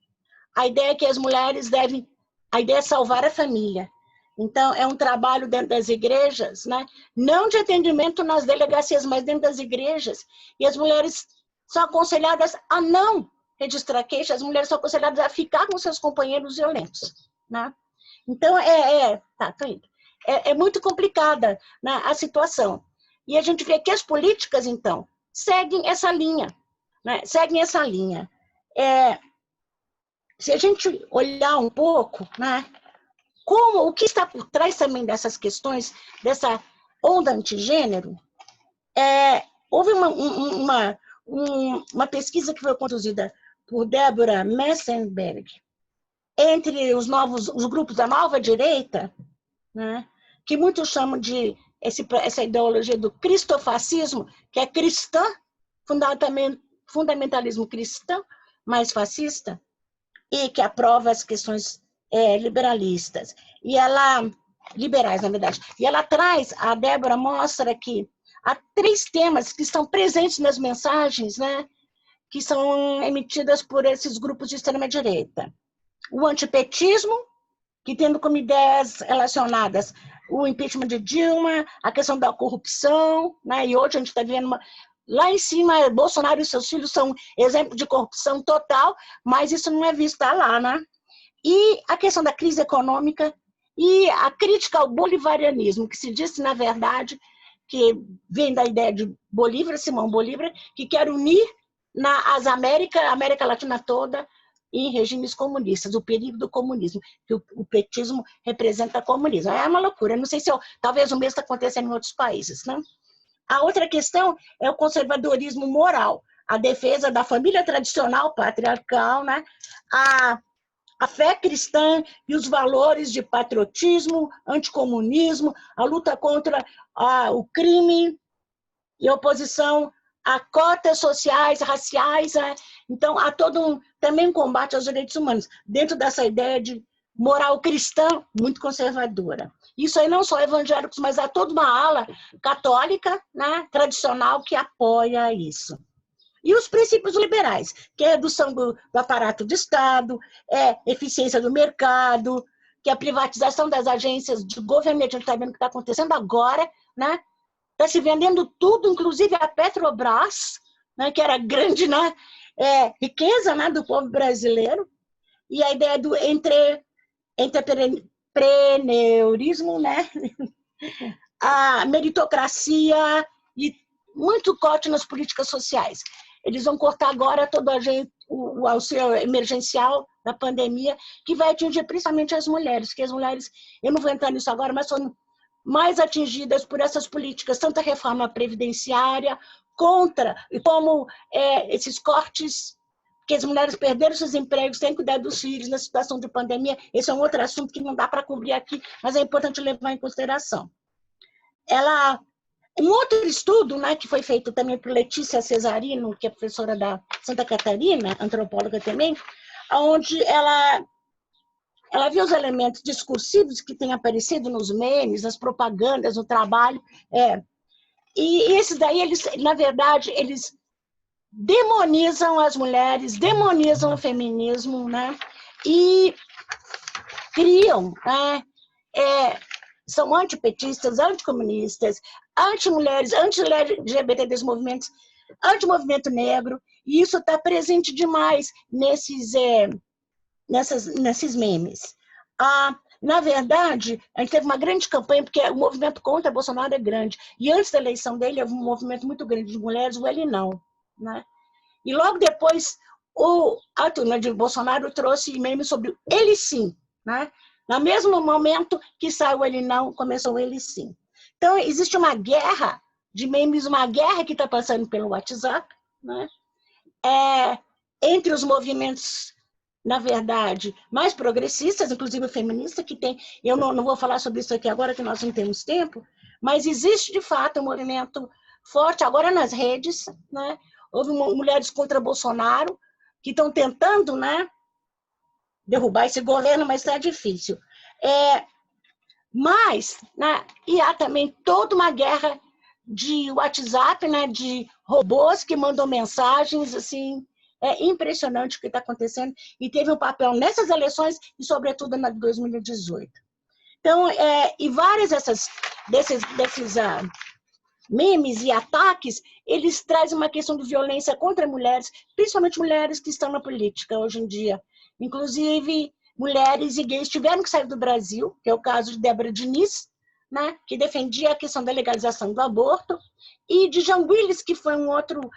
A ideia é que as mulheres devem, a ideia é salvar a família. Então, é um trabalho dentro das igrejas, né? Não de atendimento nas delegacias, mas dentro das igrejas. E as mulheres são aconselhadas a não registrar queixa, as mulheres são aconselhadas a ficar com seus companheiros violentos, né? Então, é muito complicada, né, a situação. E a gente vê que as políticas, então, seguem essa linha, né? Seguem essa linha. Se a gente olhar um pouco, né, o que está por trás também dessas questões, dessa onda antigênero, houve uma pesquisa que foi conduzida por Débora Messenberg entre os grupos da nova direita, né, que muitos chamam de essa ideologia do cristofascismo, que é cristã, fundamentalismo cristão, mais fascista, e que aprova as questões liberalistas. Liberais, na verdade. E ela traz, a Débora mostra que há 3 temas que estão presentes nas mensagens, né, que são emitidas por esses grupos de extrema-direita. O antipetismo, que tendo como ideias relacionadas o impeachment de Dilma, a questão da corrupção, né? E hoje a gente está vendo lá em cima, Bolsonaro e seus filhos são exemplo de corrupção total, mas isso não é visto lá, né? E a questão da crise econômica e a crítica ao bolivarianismo, que se disse, na verdade, que vem da ideia de Bolívar, Simão Bolívar, que quer unir a América Latina toda, em regimes comunistas, o perigo do comunismo, que o petismo representa comunismo. É uma loucura, não sei se talvez o mesmo está acontecendo em outros países, né? A outra questão é o conservadorismo moral, a defesa da família tradicional, patriarcal, né? A fé cristã e os valores de patriotismo, anticomunismo, a luta contra o crime e oposição a cotas sociais, raciais, né? Então há todo também um combate aos direitos humanos, dentro dessa ideia de moral cristã muito conservadora. Isso aí não só evangélicos, mas há toda uma ala católica, né, tradicional, que apoia isso. E os princípios liberais, que é a redução do aparato do Estado, eficiência do mercado, que é a privatização das agências de governo, a gente está vendo o que está acontecendo agora, né? Está se vendendo tudo, inclusive a Petrobras, né, que era grande, né, riqueza, né, do povo brasileiro, e a ideia do entrepreneurismo, né, a meritocracia e muito corte nas políticas sociais. Eles vão cortar agora todo o auxílio emergencial da pandemia, que vai atingir principalmente as mulheres, que as mulheres, eu não vou entrar nisso agora, mas são mais atingidas por essas políticas, tanto a reforma previdenciária, como esses cortes, que as mulheres perderam seus empregos, têm que cuidar dos filhos na situação de pandemia. Esse é um outro assunto que não dá para cobrir aqui, mas é importante levar em consideração. Um outro estudo, né, que foi feito também por Letícia Cesarino, que é professora da Santa Catarina, antropóloga também, onde ela viu os elementos discursivos que têm aparecido nos memes, nas propagandas, no trabalho. E esses daí, na verdade, eles demonizam as mulheres, demonizam o feminismo, né? E criam, né? São antipetistas, anticomunistas, anti-mulheres, anti-LGBT dos movimentos, anti-movimento negro, e isso está presente demais nesses memes. Na verdade, a gente teve uma grande campanha, porque o movimento contra Bolsonaro é grande, e antes da eleição dele, houve um movimento muito grande de mulheres, o Ele Não, né? E logo depois, a turma de Bolsonaro trouxe memes sobre ele sim, né? No mesmo momento que saiu ele não, começou ele sim. Então, existe uma guerra de memes, uma guerra que está passando pelo WhatsApp, né? Entre os movimentos, na verdade, mais progressistas, inclusive feministas, que tem... Eu não vou falar sobre isso aqui agora, que nós não temos tempo, mas existe, de fato, um movimento forte agora nas redes, né? Houve mulheres contra Bolsonaro, que estão tentando, né, derrubar esse governo, mas está difícil. Mas, né, e há também toda uma guerra de WhatsApp, né, de robôs que mandam mensagens, assim, é impressionante o que está acontecendo, e teve um papel nessas eleições e, sobretudo, na de 2018. Então, e várias desses memes e ataques, eles trazem uma questão de violência contra mulheres, principalmente mulheres que estão na política hoje em dia. Inclusive, mulheres e gays tiveram que sair do Brasil, que é o caso de Débora Diniz, né, que defendia a questão da legalização do aborto, e de Jean Willis, que foi um outro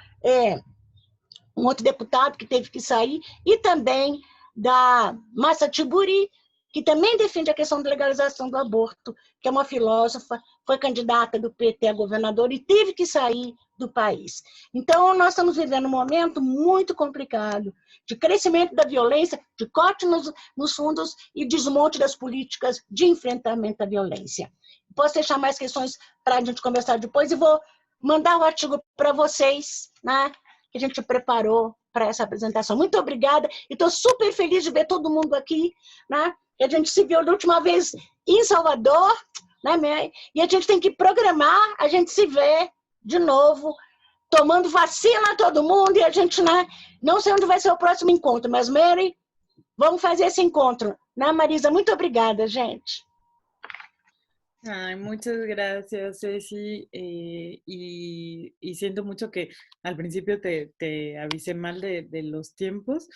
deputado que teve que sair, e também da Massa Tiburi, que também defende a questão da legalização do aborto, que é uma filósofa, foi candidata do PT a governadora e teve que sair do país. Então, nós estamos vivendo um momento muito complicado, de crescimento da violência, de corte nos fundos e desmonte das políticas de enfrentamento à violência. Posso deixar mais questões para a gente conversar depois e vou mandar o artigo para vocês, né, que a gente preparou para essa apresentação. Muito obrigada, e estou super feliz de ver todo mundo aqui, né? A gente se viu da última vez em Salvador, né? E a gente tem que programar, a gente se vê de novo, tomando vacina todo mundo, e a gente, né? Não sei onde vai ser o próximo encontro, mas, Mary, vamos fazer esse encontro, né, Marisa? Muito obrigada, gente. Ay, muchas gracias, Ceci. Y siento mucho que al principio te avisé mal de los tiempos,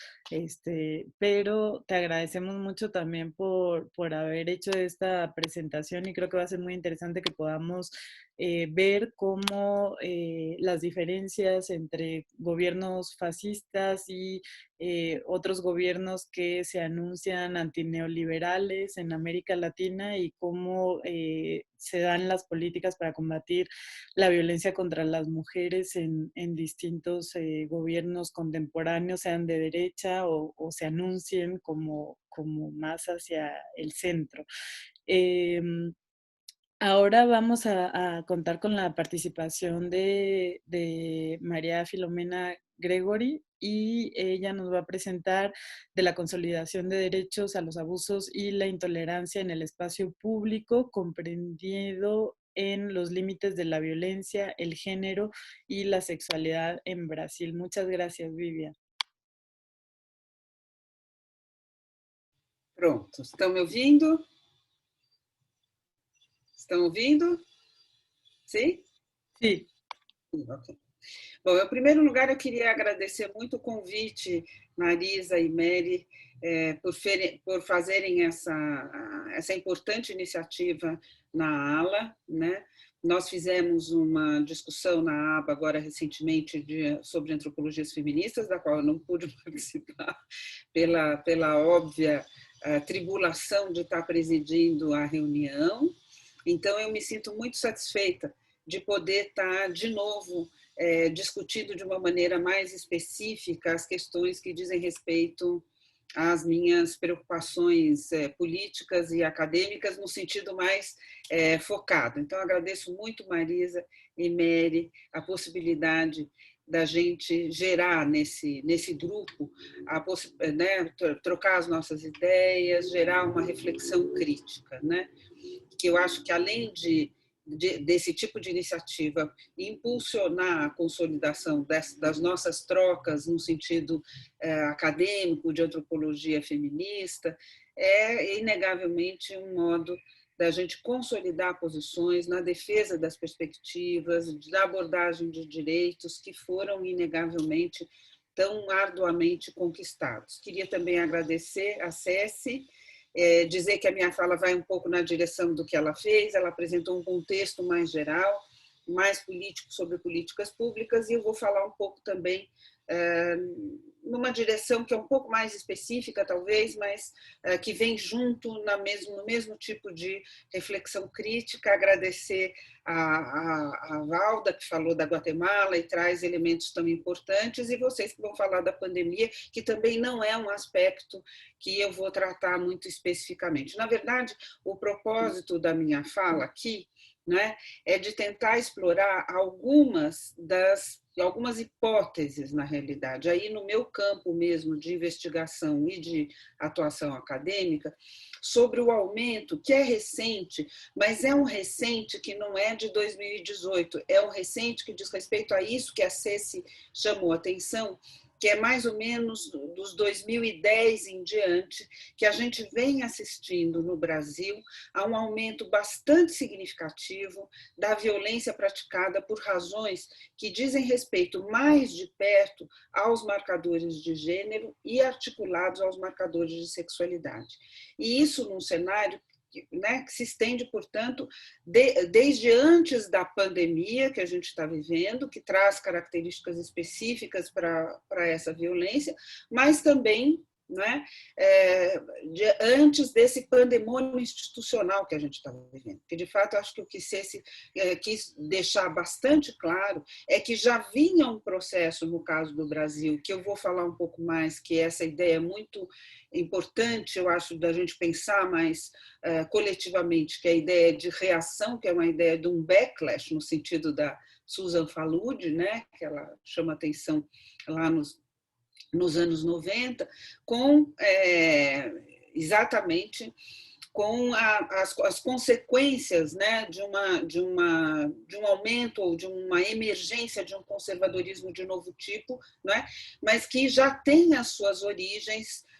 pero te agradecemos mucho también por haber hecho esta presentación, y creo que va a ser muy interesante que podamos ver cómo las diferencias entre gobiernos fascistas y otros gobiernos que se anuncian antineoliberales en América Latina, y cómo se dan las políticas para combatir la violencia contra las mujeres en distintos gobiernos contemporáneos, sean de derecha o se anuncien como más hacia el centro. Ahora vamos a contar con la participación de María Filomena Gregory, y ella nos va a presentar de la consolidación de derechos a los abusos y la intolerancia en el espacio público, comprendido en los límites de la violencia, el género y la sexualidad en Brasil. Muchas gracias, Vivian. Pronto, estão me ouvindo? Estão ouvindo? Sim? Sim. Ok. Bom, em primeiro lugar, eu queria agradecer muito o convite, Marisa e Mary, por fazerem essa importante iniciativa na ALA, né? Nós fizemos uma discussão na ABA agora recentemente sobre antropologias feministas, da qual eu não pude participar pela óbvia tribulação de estar presidindo a reunião. Então, eu me sinto muito satisfeita de poder estar, de novo, discutindo de uma maneira mais específica as questões que dizem respeito às minhas preocupações políticas e acadêmicas no sentido mais focado. Então, agradeço muito, Marisa e Mary, a possibilidade da gente gerar nesse grupo, né, trocar as nossas ideias, gerar uma reflexão crítica, né? Que eu acho que, além desse tipo de iniciativa impulsionar a consolidação das nossas trocas no sentido acadêmico de antropologia feminista, é inegavelmente um modo da gente consolidar posições na defesa das perspectivas, da abordagem de direitos que foram inegavelmente tão arduamente conquistados. Queria também agradecer a Ceci, dizer que a minha fala vai um pouco na direção do que ela fez. Ela apresentou um contexto mais geral, mais político, sobre políticas públicas, e eu vou falar um pouco também numa direção que é um pouco mais específica, talvez, mas que vem junto no mesmo tipo de reflexão crítica. Agradecer a Valda, que falou da Guatemala e traz elementos tão importantes, e vocês que vão falar da pandemia, que também não é um aspecto que eu vou tratar muito especificamente. Na verdade, o propósito da minha fala aqui, né, é de tentar explorar algumas hipóteses, na realidade, aí no meu campo mesmo de investigação e de atuação acadêmica, sobre o aumento, que é recente, mas é um recente que não é de 2018, é um recente que diz respeito a isso que a Ceci chamou a atenção, que é mais ou menos dos 2010 em diante, que a gente vem assistindo no Brasil a um aumento bastante significativo da violência praticada por razões que dizem respeito mais de perto aos marcadores de gênero e articulados aos marcadores de sexualidade. E isso num cenário, né, que se estende, portanto, desde antes da pandemia que a gente está vivendo, que traz características específicas para essa violência, mas também, né, antes desse pandemônio institucional que a gente está vivendo. Que, de fato, acho que o que Ceci quis deixar bastante claro é que já vinha um processo, no caso do Brasil, que eu vou falar um pouco mais, que essa ideia é muito importante, eu acho, da gente pensar mais coletivamente, que é a ideia de reação, que é uma ideia de um backlash, no sentido da Susan Faludi, né, que ela chama atenção lá nos anos 90, com exatamente com as consequências, né, de um aumento ou de uma emergência de um conservadorismo de novo tipo, né, mas que já tem as suas origens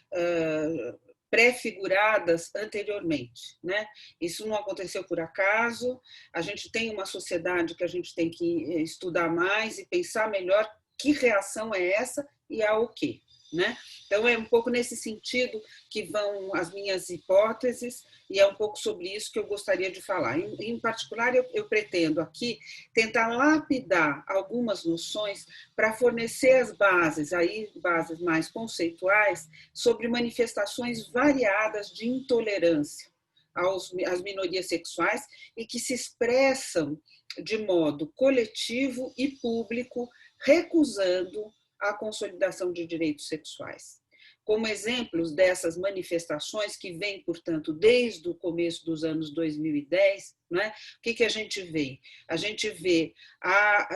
pré-figuradas anteriormente, né? Isso não aconteceu por acaso. A gente tem uma sociedade que a gente tem que estudar mais e pensar melhor que reação é essa e ao quê, né? Então, é um pouco nesse sentido que vão as minhas hipóteses, e é um pouco sobre isso que eu gostaria de falar. Em particular, eu pretendo aqui tentar lapidar algumas noções para fornecer as bases mais conceituais, sobre manifestações variadas de intolerância às minorias sexuais e que se expressam de modo coletivo e público, recusando a consolidação de direitos sexuais. Como exemplos dessas manifestações que vêm, portanto, desde o começo dos anos 2010, né, o que a gente vê? A gente vê a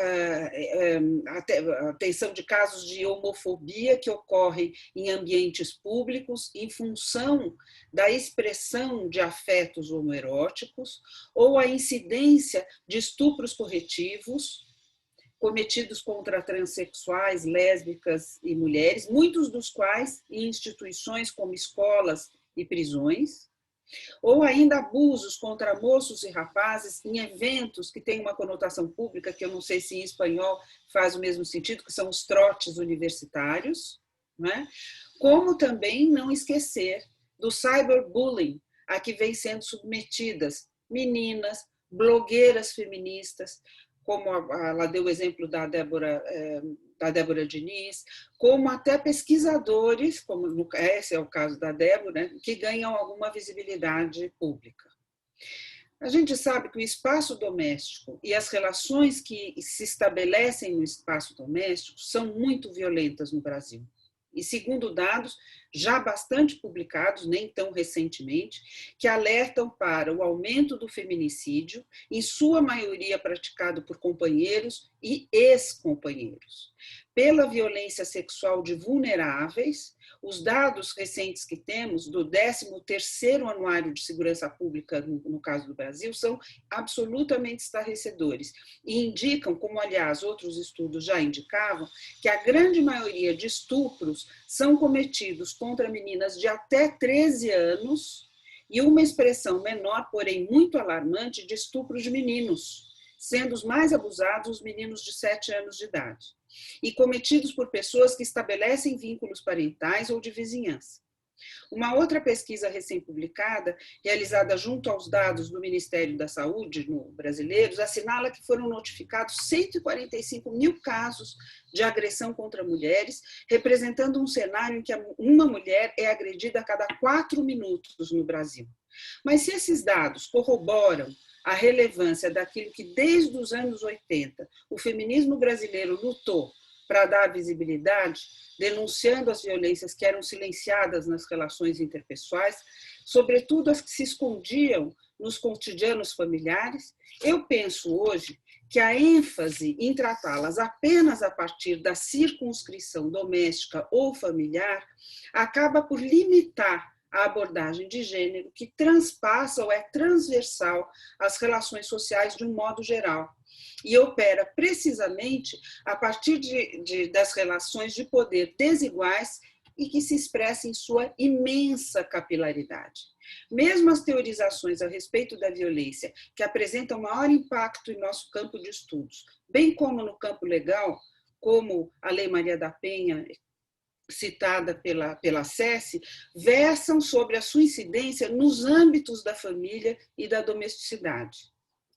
atenção de casos de homofobia que ocorrem em ambientes públicos em função da expressão de afetos homoeróticos, ou a incidência de estupros corretivos cometidos contra transexuais, lésbicas e mulheres, muitos dos quais em instituições como escolas e prisões, ou ainda abusos contra moços e rapazes em eventos que têm uma conotação pública, que eu não sei se em espanhol faz o mesmo sentido, que são os trotes universitários, né? Como também não esquecer do cyberbullying a que vem sendo submetidas meninas, blogueiras feministas, como ela deu o exemplo da Débora Diniz, como até pesquisadores, como esse é o caso da Débora, né, que ganham alguma visibilidade pública. A gente sabe que o espaço doméstico e as relações que se estabelecem no espaço doméstico são muito violentas no Brasil. E segundo dados já bastante publicados, nem tão recentemente, que alertam para o aumento do feminicídio, em sua maioria praticado por companheiros e ex-companheiros, pela violência sexual de vulneráveis. Os dados recentes que temos do 13º Anuário de Segurança Pública, no caso do Brasil, são absolutamente estarrecedores e indicam, como aliás outros estudos já indicavam, que a grande maioria de estupros são cometidos contra meninas de até 13 anos e uma expressão menor, porém muito alarmante, de estupros de meninos, sendo os mais abusados os meninos de 7 anos de idade, e cometidos por pessoas que estabelecem vínculos parentais ou de vizinhança. Uma outra pesquisa recém-publicada, realizada junto aos dados do Ministério da Saúde no brasileiros, assinala que foram notificados 145 mil casos de agressão contra mulheres, representando um cenário em que uma mulher é agredida a cada 4 minutos no Brasil. Mas se esses dados corroboram a relevância daquilo que, desde os anos 80, o feminismo brasileiro lutou para dar visibilidade, denunciando as violências que eram silenciadas nas relações interpessoais, sobretudo as que se escondiam nos cotidianos familiares, eu penso hoje que a ênfase em tratá-las apenas a partir da circunscrição doméstica ou familiar acaba por limitar a abordagem de gênero que transpassa ou é transversal às relações sociais de um modo geral e opera precisamente a partir das relações de poder desiguais e que se expressa em sua imensa capilaridade. Mesmo as teorizações a respeito da violência, que apresentam maior impacto em nosso campo de estudos, bem como no campo legal, como a Lei Maria da Penha, citada pela SESC, versam sobre a sua incidência nos âmbitos da família e da domesticidade.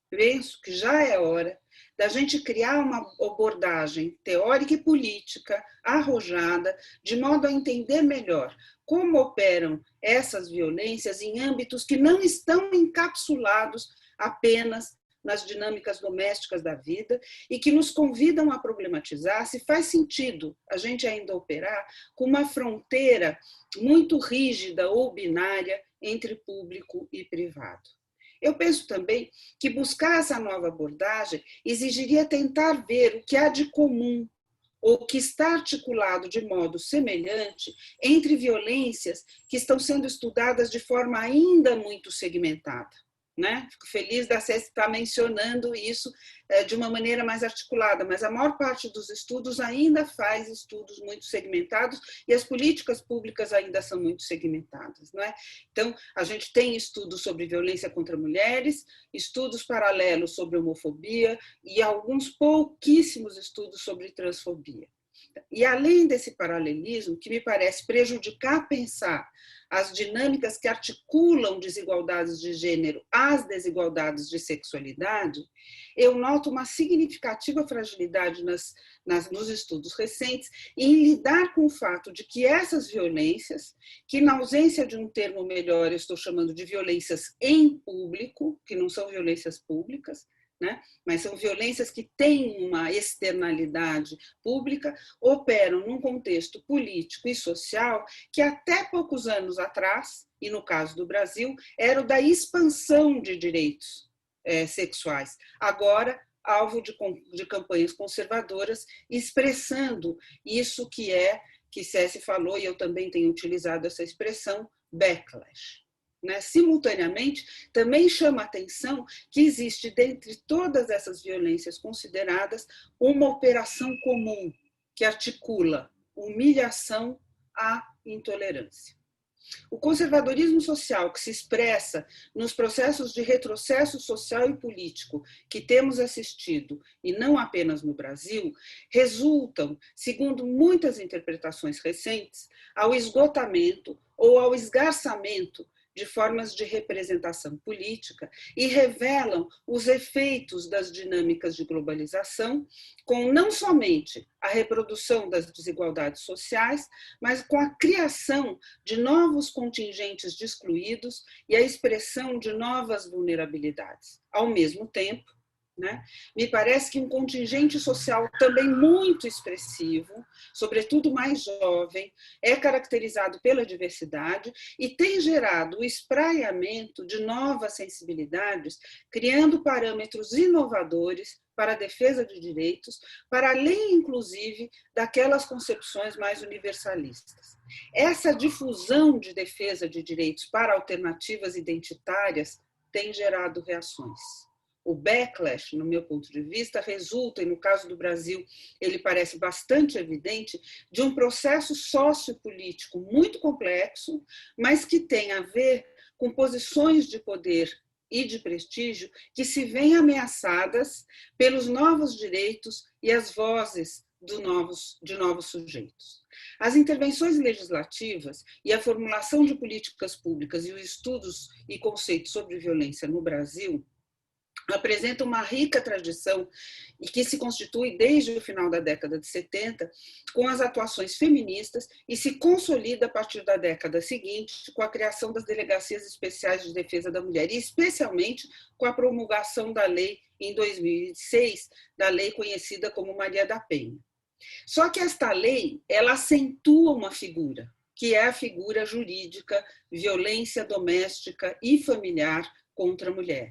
Penso que já é hora da gente criar uma abordagem teórica e política arrojada, de modo a entender melhor como operam essas violências em âmbitos que não estão encapsulados apenas nas dinâmicas domésticas da vida e que nos convidam a problematizar se faz sentido a gente ainda operar com uma fronteira muito rígida ou binária entre público e privado. Eu penso também que buscar essa nova abordagem exigiria tentar ver o que há de comum ou que está articulado de modo semelhante entre violências que estão sendo estudadas de forma ainda muito segmentada. Né? Fico feliz da SESC estar mencionando isso de uma maneira mais articulada, mas a maior parte dos estudos ainda faz estudos muito segmentados e as políticas públicas ainda são muito segmentadas. Não é? Então, a gente tem estudos sobre violência contra mulheres, estudos paralelos sobre homofobia e alguns pouquíssimos estudos sobre transfobia. E além desse paralelismo, que me parece prejudicar pensar as dinâmicas que articulam desigualdades de gênero às desigualdades de sexualidade, eu noto uma significativa fragilidade nos estudos recentes em lidar com o fato de que essas violências, que na ausência de um termo melhor eu estou chamando de violências em público, que não são violências públicas, né? Mas são violências que têm uma externalidade pública, operam num contexto político e social que até poucos anos atrás, e no caso do Brasil, era o da expansão de direitos sexuais. Agora, alvo de campanhas conservadoras, expressando isso que SESC falou, e eu também tenho utilizado essa expressão, backlash. Né? Simultaneamente, também chama a atenção que existe, dentre todas essas violências consideradas, uma operação comum que articula humilhação à intolerância. O conservadorismo social que se expressa nos processos de retrocesso social e político que temos assistido, e não apenas no Brasil, resultam, segundo muitas interpretações recentes, ao esgotamento ou ao esgarçamento de formas de representação política e revelam os efeitos das dinâmicas de globalização, com não somente a reprodução das desigualdades sociais, mas com a criação de novos contingentes de excluídos e a expressão de novas vulnerabilidades. Ao mesmo tempo, né? Me parece que um contingente social também muito expressivo, sobretudo mais jovem, é caracterizado pela diversidade e tem gerado o espraiamento de novas sensibilidades, criando parâmetros inovadores para a defesa de direitos, para além, inclusive, daquelas concepções mais universalistas. Essa difusão de defesa de direitos para alternativas identitárias tem gerado reações. O backlash, no meu ponto de vista, resulta, e no caso do Brasil ele parece bastante evidente, de um processo sociopolítico muito complexo, mas que tem a ver com posições de poder e de prestígio que se veem ameaçadas pelos novos direitos e as vozes de novos sujeitos. As intervenções legislativas e a formulação de políticas públicas e os estudos e conceitos sobre violência no Brasil apresenta uma rica tradição e que se constitui desde o final da década de 70 com as atuações feministas e se consolida a partir da década seguinte com a criação das delegacias especiais de defesa da mulher e especialmente com a promulgação da lei em 2006, da lei conhecida como Maria da Penha. Só que esta lei, ela acentua uma figura, que é a figura jurídica violência doméstica e familiar contra a mulher.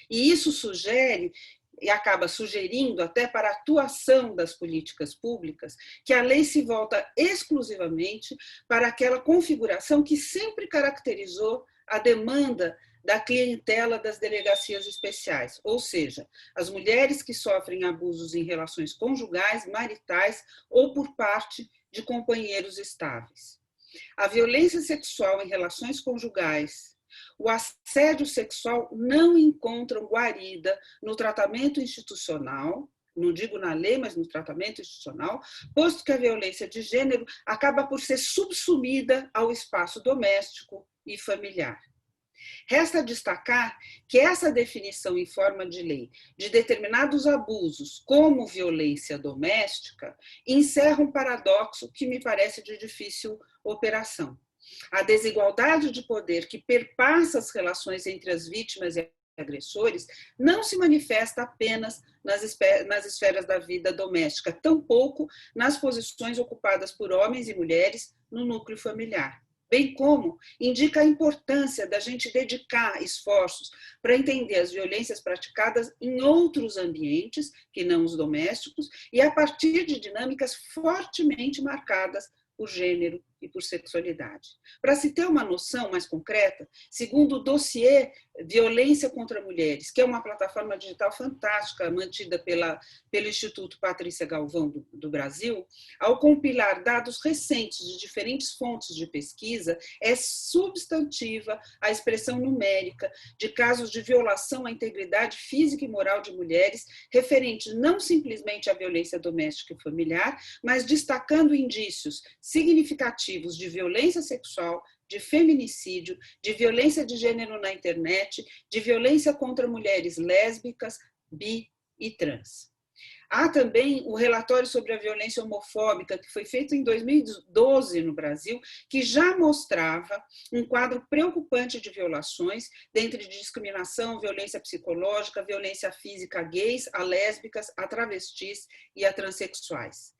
E isso sugere, e acaba sugerindo até para a atuação das políticas públicas, que a lei se volta exclusivamente para aquela configuração que sempre caracterizou a demanda da clientela das delegacias especiais, ou seja, as mulheres que sofrem abusos em relações conjugais, maritais ou por parte de companheiros estáveis. A violência sexual em relações conjugais, o assédio sexual não encontram guarida no tratamento institucional, não digo na lei, mas no tratamento institucional, posto que a violência de gênero acaba por ser subsumida ao espaço doméstico e familiar. Resta destacar que essa definição em forma de lei de determinados abusos como violência doméstica encerra um paradoxo que me parece de difícil operação. A desigualdade de poder que perpassa as relações entre as vítimas e agressores não se manifesta apenas nas esferas da vida doméstica, tampouco nas posições ocupadas por homens e mulheres no núcleo familiar. Bem como indica a importância da gente dedicar esforços para entender as violências praticadas em outros ambientes, que não os domésticos, e a partir de dinâmicas fortemente marcadas por gênero e por sexualidade. Para se ter uma noção mais concreta, segundo o dossiê Violência contra Mulheres, que é uma plataforma digital fantástica mantida pelo Instituto Patrícia Galvão do Brasil, ao compilar dados recentes de diferentes fontes de pesquisa, é substantiva a expressão numérica de casos de violação à integridade física e moral de mulheres, referentes não simplesmente à violência doméstica e familiar, mas destacando indícios significativos de violência sexual, de feminicídio, de violência de gênero na internet, de violência contra mulheres lésbicas, bi e trans. Há também o relatório sobre a violência homofóbica, que foi feito em 2012 no Brasil, que já mostrava um quadro preocupante de violações, dentre discriminação, violência psicológica, violência física a gays, a lésbicas, a travestis e a transexuais.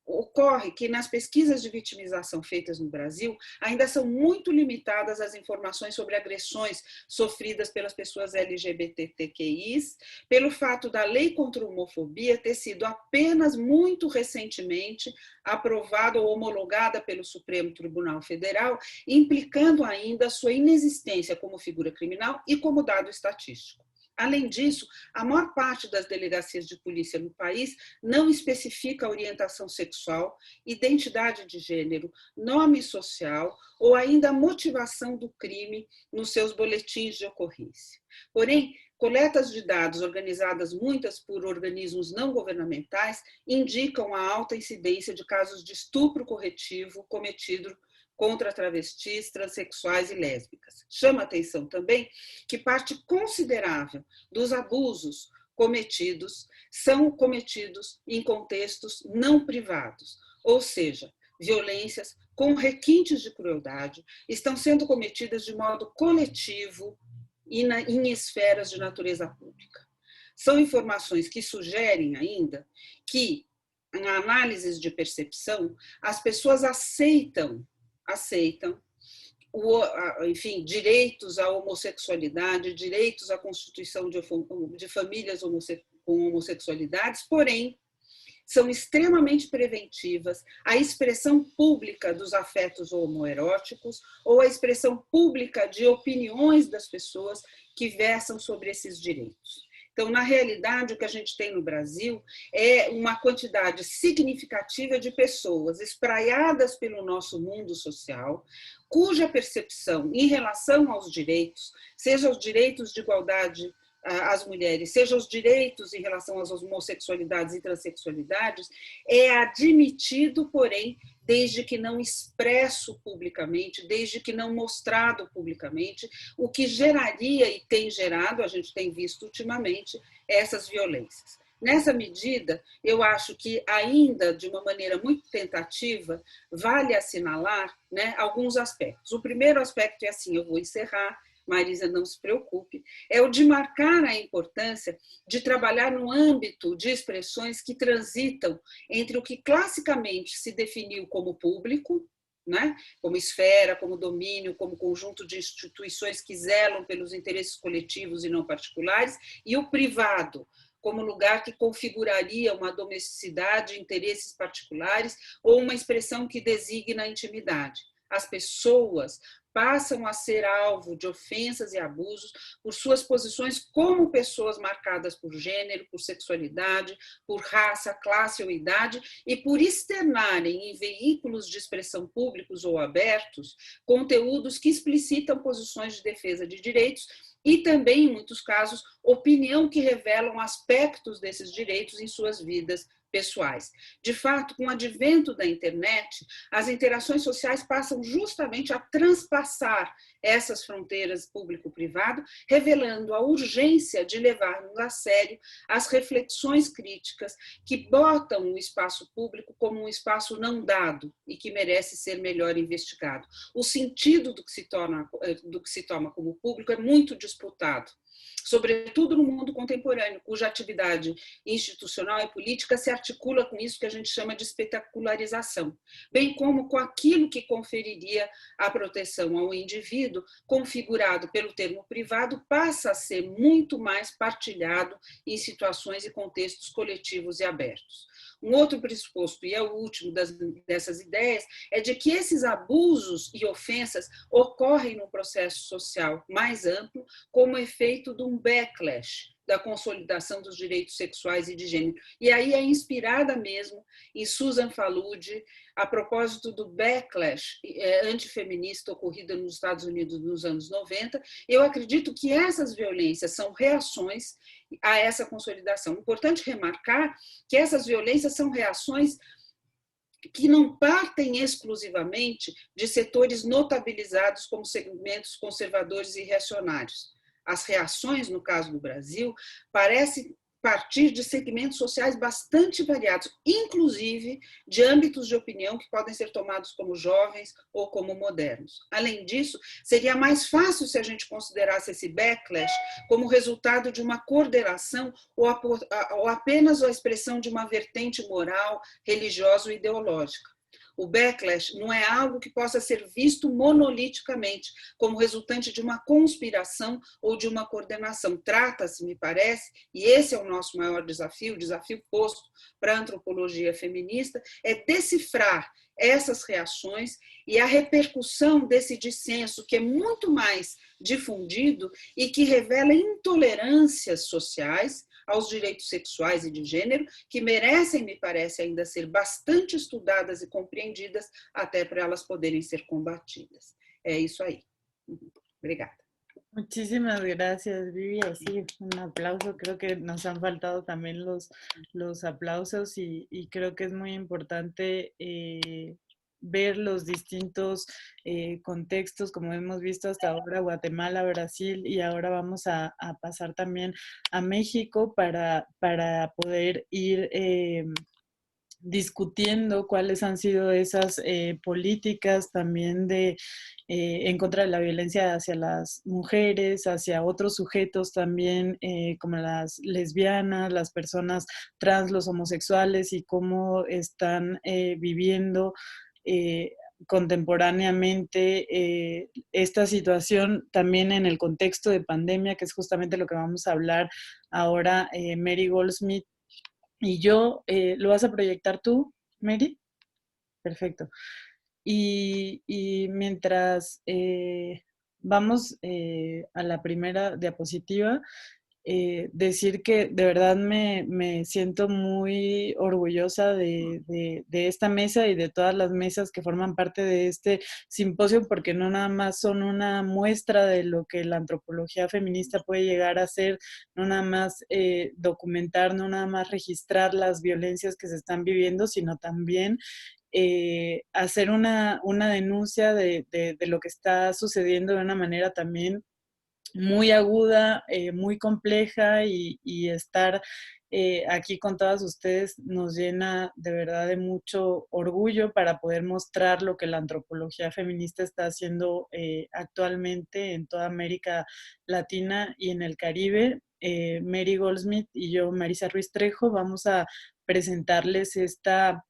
Ocorre que nas pesquisas de vitimização feitas no Brasil ainda são muito limitadas as informações sobre agressões sofridas pelas pessoas LGBTQIs, pelo fato da lei contra a homofobia ter sido apenas muito recentemente aprovada ou homologada pelo Supremo Tribunal Federal, implicando ainda sua inexistência como figura criminal e como dado estatístico. Além disso, a maior parte das delegacias de polícia no país não especifica orientação sexual, identidade de gênero, nome social ou ainda a motivação do crime nos seus boletins de ocorrência. Porém, coletas de dados organizadas muitas por organismos não governamentais indicam a alta incidência de casos de estupro corretivo cometido contra travestis, transexuais e lésbicas. Chama atenção também que parte considerável dos abusos cometidos são cometidos em contextos não privados, ou seja, violências com requintes de crueldade estão sendo cometidas de modo coletivo e em esferas de natureza pública. São informações que sugerem ainda que, em análises de percepção, as pessoas aceitam, enfim, direitos à homossexualidade, direitos à constituição de famílias com homossexualidades, porém, são extremamente preventivas à expressão pública dos afetos homoeróticos ou à expressão pública de opiniões das pessoas que versam sobre esses direitos. Então, na realidade, o que a gente tem no Brasil é uma quantidade significativa de pessoas espraiadas pelo nosso mundo social, cuja percepção em relação aos direitos, seja os direitos de igualdade as mulheres, seja os direitos em relação às homossexualidades e transexualidades, é admitido, porém, desde que não expresso publicamente, desde que não mostrado publicamente, o que geraria e tem gerado, a gente tem visto ultimamente, essas violências. Nessa medida, eu acho que ainda, de uma maneira muito tentativa, vale assinalar, né, alguns aspectos. O primeiro aspecto é assim, eu vou encerrar, Marisa, não se preocupe, é o de marcar a importância de trabalhar no âmbito de expressões que transitam entre o que classicamente se definiu como público, né? Como esfera, como domínio, como conjunto de instituições que zelam pelos interesses coletivos e não particulares, e o privado, como lugar que configuraria uma domesticidade, interesses particulares ou uma expressão que designa a intimidade. As pessoas passam a ser alvo de ofensas e abusos por suas posições como pessoas marcadas por gênero, por sexualidade, por raça, classe ou idade, e por externarem em veículos de expressão públicos ou abertos conteúdos que explicitam posições de defesa de direitos e também, em muitos casos, opinião que revelam aspectos desses direitos em suas vidas pessoais. De fato, com o advento da internet, as interações sociais passam justamente a transpassar essas fronteiras público-privado, revelando a urgência de levarmos a sério as reflexões críticas que botam o espaço público como um espaço não dado e que merece ser melhor investigado. O sentido do que se toma como público é muito disputado, sobretudo no mundo contemporâneo, cuja atividade institucional e política se articula com isso que a gente chama de espetacularização, bem como com aquilo que conferiria a proteção ao indivíduo, configurado pelo termo privado, passa a ser muito mais partilhado em situações e contextos coletivos e abertos. Um outro pressuposto, e é o último dessas ideias, é de que esses abusos e ofensas ocorrem no processo social mais amplo como efeito de um backlash da consolidação dos direitos sexuais e de gênero. E aí é inspirada mesmo em Susan Faludi, a propósito do backlash antifeminista ocorrido nos Estados Unidos nos anos 90. Eu acredito que essas violências são reações a essa consolidação. Importante remarcar que essas violências são reações que não partem exclusivamente de setores notabilizados como segmentos conservadores e reacionários. As reações, no caso do Brasil, parecem partir de segmentos sociais bastante variados, inclusive de âmbitos de opinião que podem ser tomados como jovens ou como modernos. Além disso, seria mais fácil se a gente considerasse esse backlash como resultado de uma coordenação ou apenas a expressão de uma vertente moral, religiosa ou ideológica. O backlash não é algo que possa ser visto monoliticamente, como resultante de uma conspiração ou de uma coordenação. Trata-se, me parece, e esse é o nosso maior desafio, o desafio posto para a antropologia feminista, é decifrar essas reações e a repercussão desse dissenso, que é muito mais difundido e que revela intolerâncias sociais aos direitos sexuais e de gênero, que merecem, me parece, ainda ser bastante estudadas e compreendidas até para elas poderem ser combatidas. É isso aí. Obrigada. Muchísimas gracias, Vivi. Así, un aplauso. Creo que nos han faltado también los aplausos y creo que es muy importante ver los distintos contextos, como hemos visto hasta ahora, Guatemala, Brasil, y ahora vamos a pasar también a México para poder ir discutiendo cuáles han sido esas políticas también en contra de la violencia hacia las mujeres, hacia otros sujetos también, como las lesbianas, las personas trans, los homosexuales, y cómo están viviendo contemporáneamente esta situación también en el contexto de pandemia, que es justamente lo que vamos a hablar ahora, Mary Goldsmith y yo. ¿Lo vas a proyectar tú, Mary? Perfecto. Y mientras vamos a la primera diapositiva, decir que de verdad me siento muy orgullosa de esta mesa y de todas las mesas que forman parte de este simposio, porque no nada más son una muestra de lo que la antropología feminista puede llegar a ser, no nada más documentar, no nada más registrar las violencias que se están viviendo, sino también hacer una denuncia de lo que está sucediendo de una manera también muy aguda, muy compleja y estar aquí con todas ustedes nos llena de verdad de mucho orgullo para poder mostrar lo que la antropología feminista está haciendo actualmente en toda América Latina y en el Caribe. Mary Goldsmith y yo, Marisa Ruiz Trejo, vamos a presentarles esta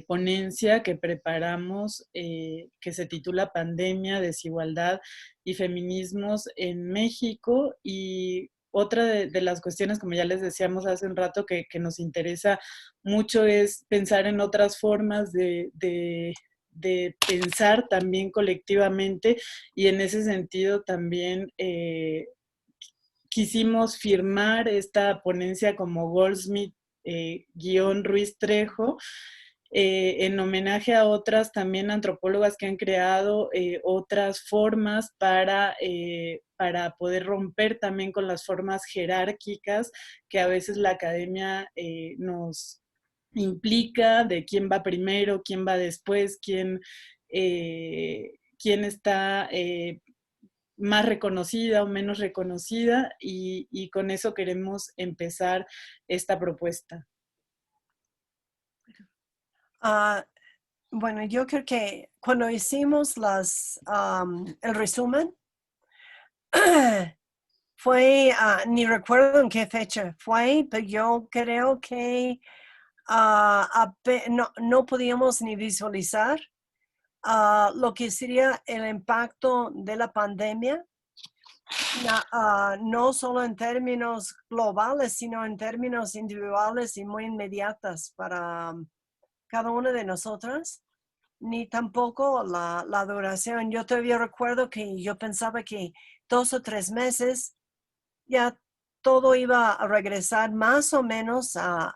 ponencia que preparamos que se titula Pandemia, Desigualdad y Feminismos en México. Y otra de las cuestiones, como ya les decíamos hace un rato, que nos interesa mucho es pensar en otras formas de pensar también colectivamente, y en ese sentido también quisimos firmar esta ponencia como Goldsmith Ruiz Trejo, en homenaje a otras también antropólogas que han creado otras formas para poder romper también con las formas jerárquicas que a veces la academia nos implica, de quién va primero, quién va después, quién está más reconocida o menos reconocida, y con eso queremos empezar esta propuesta. Bueno, yo creo que cuando hicimos el resumen, fue, ni recuerdo en qué fecha fue, pero yo creo que no podíamos ni visualizar lo que sería el impacto de la pandemia, no solo en términos globales, sino en términos individuales y muy inmediatas para cada una de nosotras, ni tampoco la duración. Yo todavía recuerdo que yo pensaba que 2 o 3 meses ya todo iba a regresar más o menos al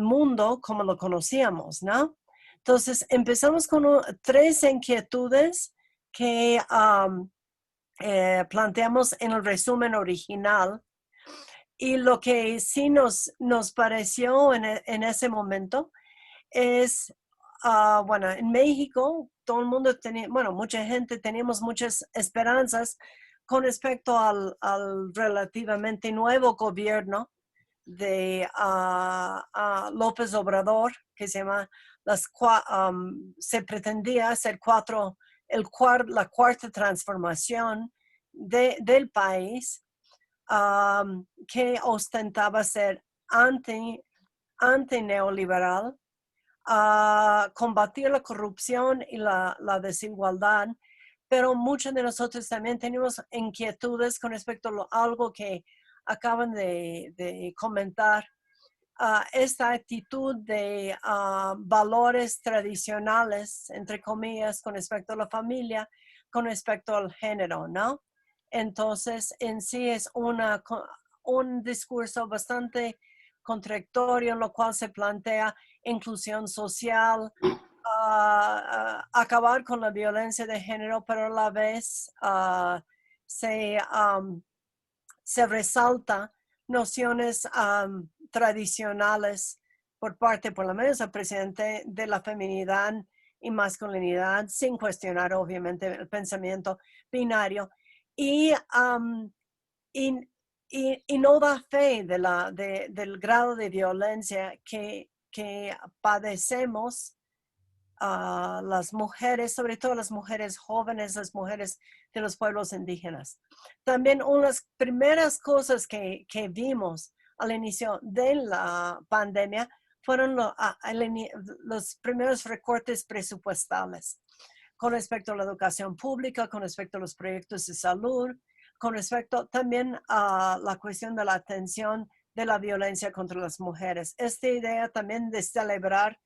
mundo como lo conocíamos, ¿no? Entonces empezamos con 3 inquietudes que planteamos en el resumen original, y lo que sí nos pareció en ese momento es, bueno, en México todo el mundo tenía, bueno, mucha gente teníamos muchas esperanzas con respecto al relativamente nuevo gobierno de López Obrador, que se llama, se pretendía hacer la cuarta transformación del país, que ostentaba ser anti-neoliberal, combatir la corrupción y la desigualdad, pero muchos de nosotros también tenemos inquietudes con respecto a algo que acaban de comentar, esta actitud de valores tradicionales, entre comillas, con respecto a la familia, con respecto al género, ¿no? Entonces, en sí es un discurso bastante contradictorio, en lo cual se plantea inclusión social, acabar con la violencia de género, pero a la vez se resalta nociones tradicionales por lo menos el presidente, de la feminidad y masculinidad, sin cuestionar obviamente el pensamiento binario, y no da fe del grado de violencia que padecemos las mujeres, sobre todo las mujeres jóvenes, las mujeres de los pueblos indígenas. También una de las primeras cosas que vimos al inicio de la pandemia fueron los primeros recortes presupuestales con respecto a la educación pública, con respecto a los proyectos de salud, con respecto también a la cuestión de la atención de la violencia contra las mujeres. Esta idea también de celebrar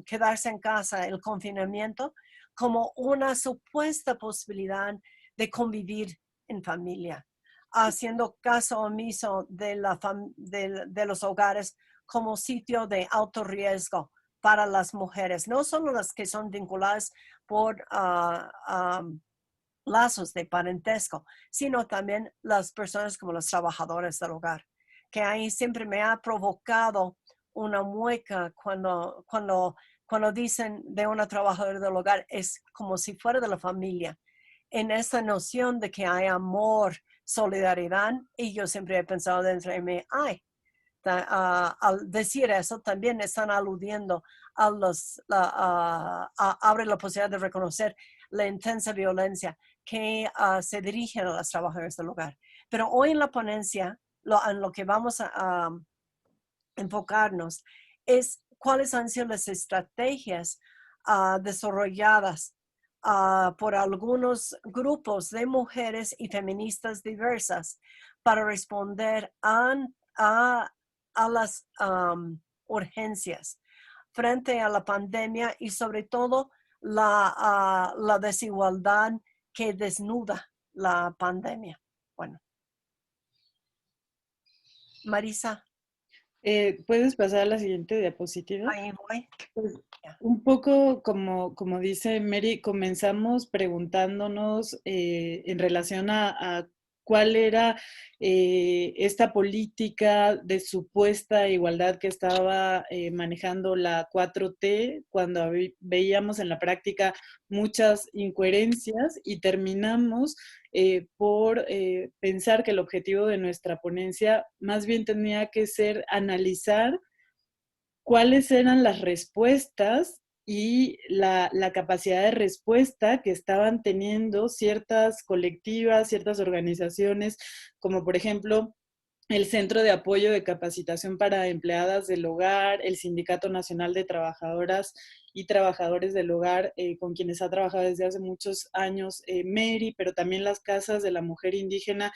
quedarse en casa, el confinamiento, como una supuesta posibilidad de convivir en familia, haciendo caso omiso de los hogares como sitio de alto riesgo para las mujeres, no solo las que son vinculadas por lazos de parentesco, sino también las personas como los trabajadores del hogar, que ahí siempre me ha provocado una mueca cuando dicen de una trabajadora del hogar, es como si fuera de la familia, en esa noción de que hay amor, solidaridad, y yo siempre he pensado dentro de mí, al decir eso también están aludiendo abre la posibilidad de reconocer la intensa violencia que se dirigen a las trabajadoras del hogar. Pero hoy en la ponencia, en lo que vamos a enfocarnos es cuáles han sido las estrategias desarrolladas por algunos grupos de mujeres y feministas diversas para responder a las urgencias frente a la pandemia y sobre todo la desigualdad que desnuda la pandemia. Bueno. Marisa. ¿Puedes pasar a la siguiente diapositiva? Ahí voy. Pues, un poco como dice Mary, comenzamos preguntándonos en relación a cuál era esta política de supuesta igualdad que estaba manejando la 4T, cuando veíamos en la práctica muchas incoherencias y terminamos por pensar que el objetivo de nuestra ponencia más bien tenía que ser analizar cuáles eran las respuestas y la capacidad de respuesta que estaban teniendo ciertas colectivas, ciertas organizaciones, como por ejemplo el Centro de Apoyo de Capacitación para Empleadas del Hogar, el Sindicato Nacional de Trabajadoras y Trabajadores del Hogar, con quienes ha trabajado desde hace muchos años Mary, pero también las casas de la mujer indígena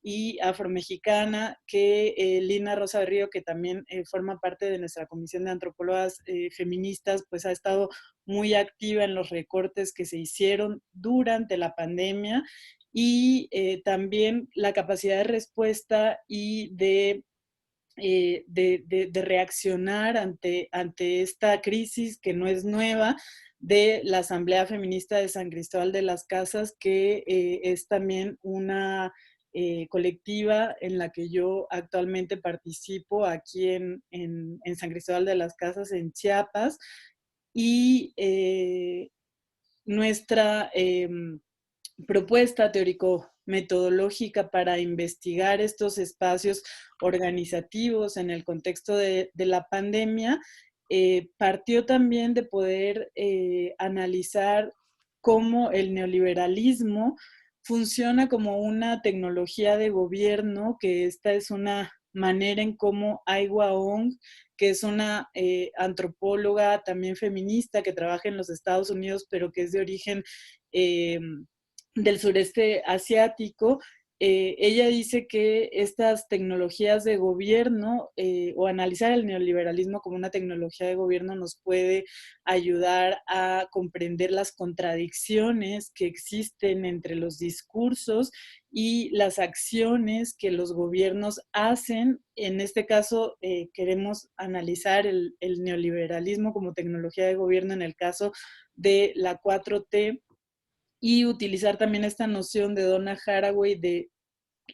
y afromexicana, que Lina Rosa Río, que también forma parte de nuestra comisión de antropólogas feministas, pues ha estado muy activa en los recortes que se hicieron durante la pandemia y también la capacidad de respuesta y de reaccionar ante esta crisis que no es nueva, de la Asamblea Feminista de San Cristóbal de las Casas, que es también una colectiva en la que yo actualmente participo aquí en San Cristóbal de las Casas, en Chiapas, y nuestra propuesta teórico-metodológica para investigar estos espacios organizativos en el contexto de la pandemia partió también de poder analizar cómo el neoliberalismo funciona como una tecnología de gobierno, que esta es una manera en cómo Aiwa Ong, que es una antropóloga también feminista que trabaja en los Estados Unidos, pero que es de origen del sureste asiático, ella dice que estas tecnologías de gobierno o analizar el neoliberalismo como una tecnología de gobierno nos puede ayudar a comprender las contradicciones que existen entre los discursos y las acciones que los gobiernos hacen. En este caso, queremos analizar el neoliberalismo como tecnología de gobierno en el caso de la 4T, y utilizar también esta noción de Donna Haraway de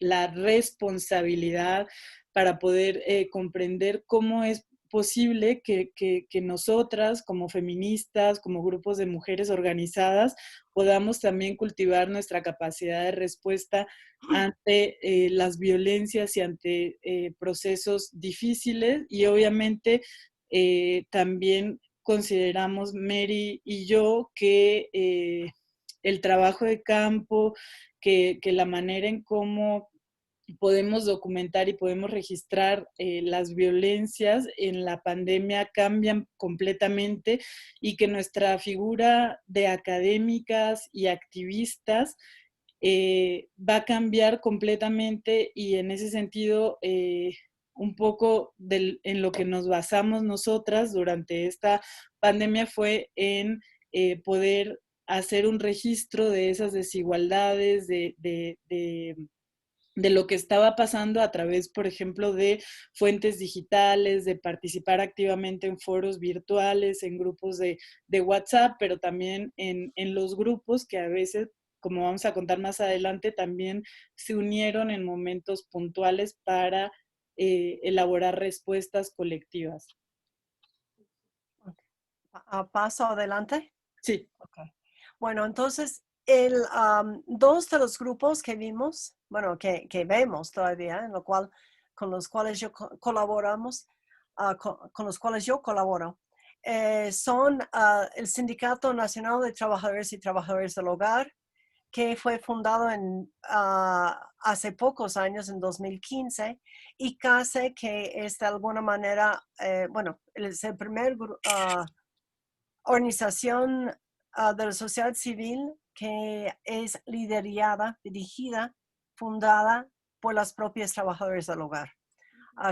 la responsabilidad para poder comprender cómo es posible que nosotras como feministas, como grupos de mujeres organizadas, podamos también cultivar nuestra capacidad de respuesta ante las violencias y ante procesos difíciles. Y obviamente también consideramos, Mary y yo, que el trabajo de campo, que la manera en cómo podemos documentar y podemos registrar las violencias en la pandemia cambian completamente, y que nuestra figura de académicas y activistas va a cambiar completamente, y en ese sentido un poco en lo que nos basamos nosotras durante esta pandemia fue en poder hacer un registro de esas desigualdades, de lo que estaba pasando a través, por ejemplo, de fuentes digitales, de participar activamente en foros virtuales, en grupos de WhatsApp, pero también en los grupos que a veces, como vamos a contar más adelante, también se unieron en momentos puntuales para elaborar respuestas colectivas. ¿Paso adelante? Sí. Okay. Bueno, entonces, dos de los grupos que vimos, bueno, que vemos todavía, en lo cual, con los cuales colaboramos, con los cuales yo colaboro, son el Sindicato Nacional de Trabajadores y Trabajadoras del Hogar, que fue fundado hace pocos años, en 2015, y CASE, que es de alguna manera, bueno, es el primer organización de la sociedad civil que es liderada, dirigida, fundada por las propias trabajadoras del hogar,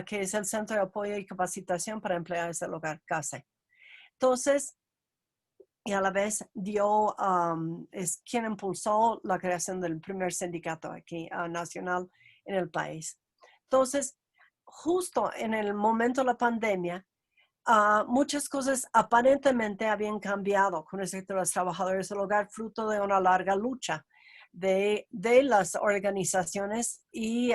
que es el Centro de Apoyo y Capacitación para Empleados del Hogar, CASE. Entonces, y a la vez es quien impulsó la creación del primer sindicato aquí nacional en el país. Entonces, justo en el momento de la pandemia, muchas cosas aparentemente habían cambiado con respecto a los trabajadores del hogar, fruto de una larga lucha de las organizaciones y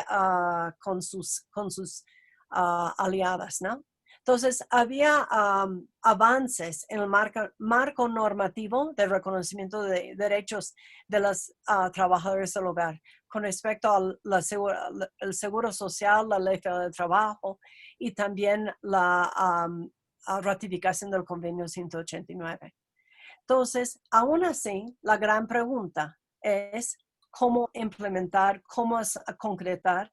con sus aliadas, ¿no? Entonces, había avances en el marco normativo de reconocimiento de derechos de los trabajadores del hogar con respecto al seguro social, la ley federal del trabajo y también la ratificación del convenio 189. Entonces, aún así, la gran pregunta es cómo implementar, cómo concretar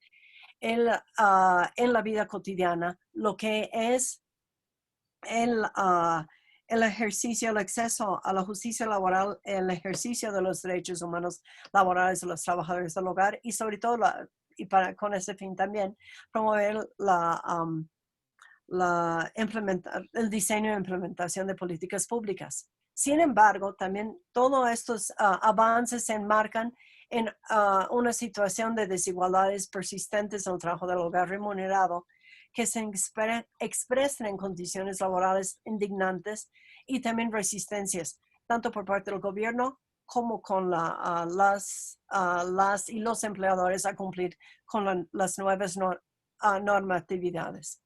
en la vida cotidiana lo que es el ejercicio, el acceso a la justicia laboral, el ejercicio de los derechos humanos laborales de los trabajadores del hogar y sobre todo, con ese fin también, promover el diseño e implementación de políticas públicas. Sin embargo, también todos estos avances se enmarcan en una situación de desigualdades persistentes en el trabajo del hogar remunerado que se expresan en condiciones laborales indignantes y también resistencias, tanto por parte del gobierno como con las y los empleadores a cumplir con las nuevas normatividades.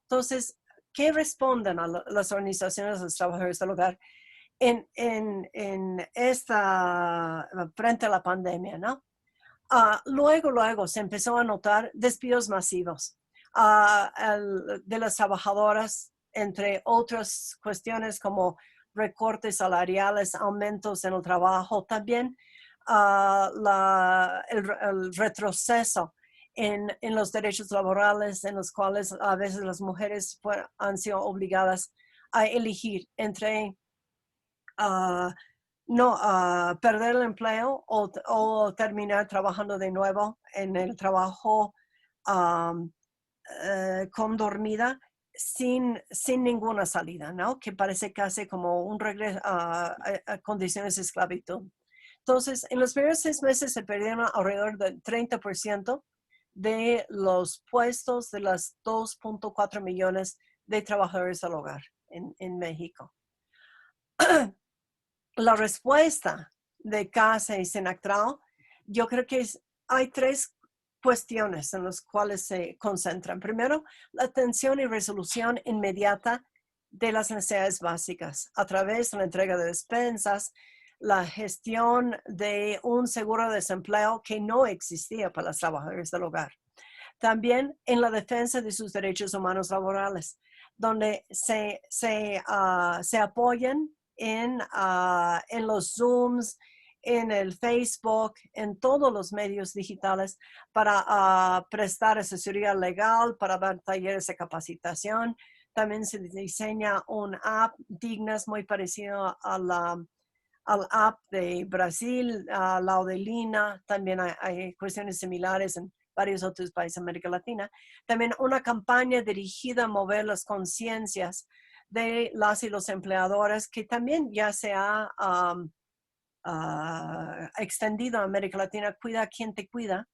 Entonces, ¿qué responden a las organizaciones de los trabajadores del hogar frente a la pandemia, ¿no? Luego se empezó a notar despidos masivos de las trabajadoras, entre otras cuestiones como recortes salariales, aumentos en el trabajo, también el retroceso en los derechos laborales, en los cuales a veces las mujeres han sido obligadas a elegir entre perder el empleo o terminar trabajando de nuevo en el trabajo con dormida sin ninguna salida, ¿no? Que parece casi como un regreso a condiciones de esclavitud. Entonces, en los primeros 6 meses se perdieron alrededor del 30% de los puestos de las 2.4 millones de trabajadores del hogar en México. La respuesta de CASE y Senactrao, yo creo que hay 3 cuestiones en las cuales se concentran. Primero, la atención y resolución inmediata de las necesidades básicas a través de la entrega de despensas, la gestión de un seguro de desempleo que no existía para los trabajadores del hogar. También en la defensa de sus derechos humanos laborales, donde se apoyan en los Zooms, en el Facebook, en todos los medios digitales para prestar asesoría legal, para dar talleres de capacitación. También se diseña un app Dignas muy parecido al app de Brasil, la Odelina. También hay cuestiones similares en varios otros países de América Latina. También una campaña dirigida a mover las conciencias de las y los empleadores, que también ya se ha extendido a América Latina, Cuida a quien te cuida,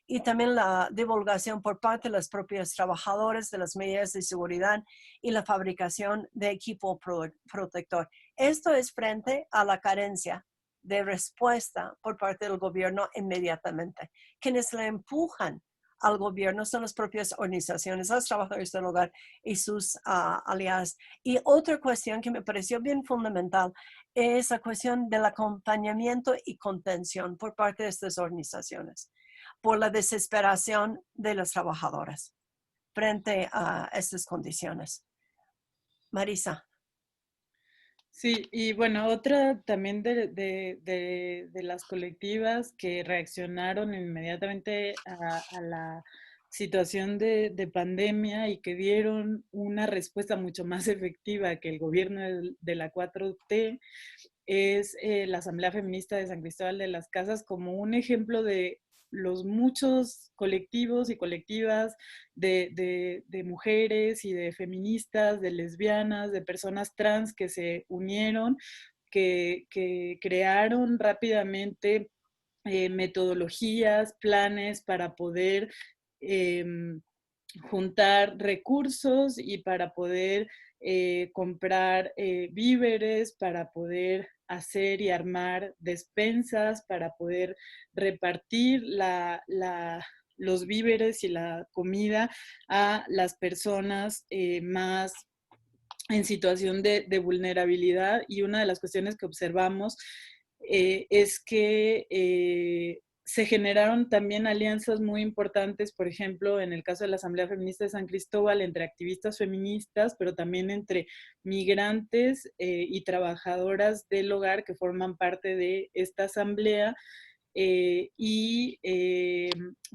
y también la divulgación por parte de los propios trabajadores de las medidas de seguridad y la fabricación de equipo protector. Esto es frente a la carencia de respuesta por parte del gobierno inmediatamente. Quienes le empujan al gobierno son las propias organizaciones, los trabajadores del hogar y sus aliados. Y otra cuestión que me pareció bien fundamental es la cuestión del acompañamiento y contención por parte de estas organizaciones, por la desesperación de los trabajadores frente a estas condiciones. Marisa. Sí, y bueno, otra también de las colectivas que reaccionaron inmediatamente a la situación de pandemia y que dieron una respuesta mucho más efectiva que el gobierno de la 4T es la Asamblea Feminista de San Cristóbal de las Casas, como un ejemplo de los muchos colectivos y colectivas de mujeres y de feministas, de lesbianas, de personas trans que se unieron, que crearon rápidamente metodologías, planes para poder juntar recursos y para poder comprar víveres, para poder hacer y armar despensas, para poder repartir los víveres y la comida a las personas más en situación de vulnerabilidad. Y una de las cuestiones que observamos es que se generaron también alianzas muy importantes, por ejemplo, en el caso de la Asamblea Feminista de San Cristóbal, entre activistas feministas, pero también entre migrantes y trabajadoras del hogar que forman parte de esta asamblea. Se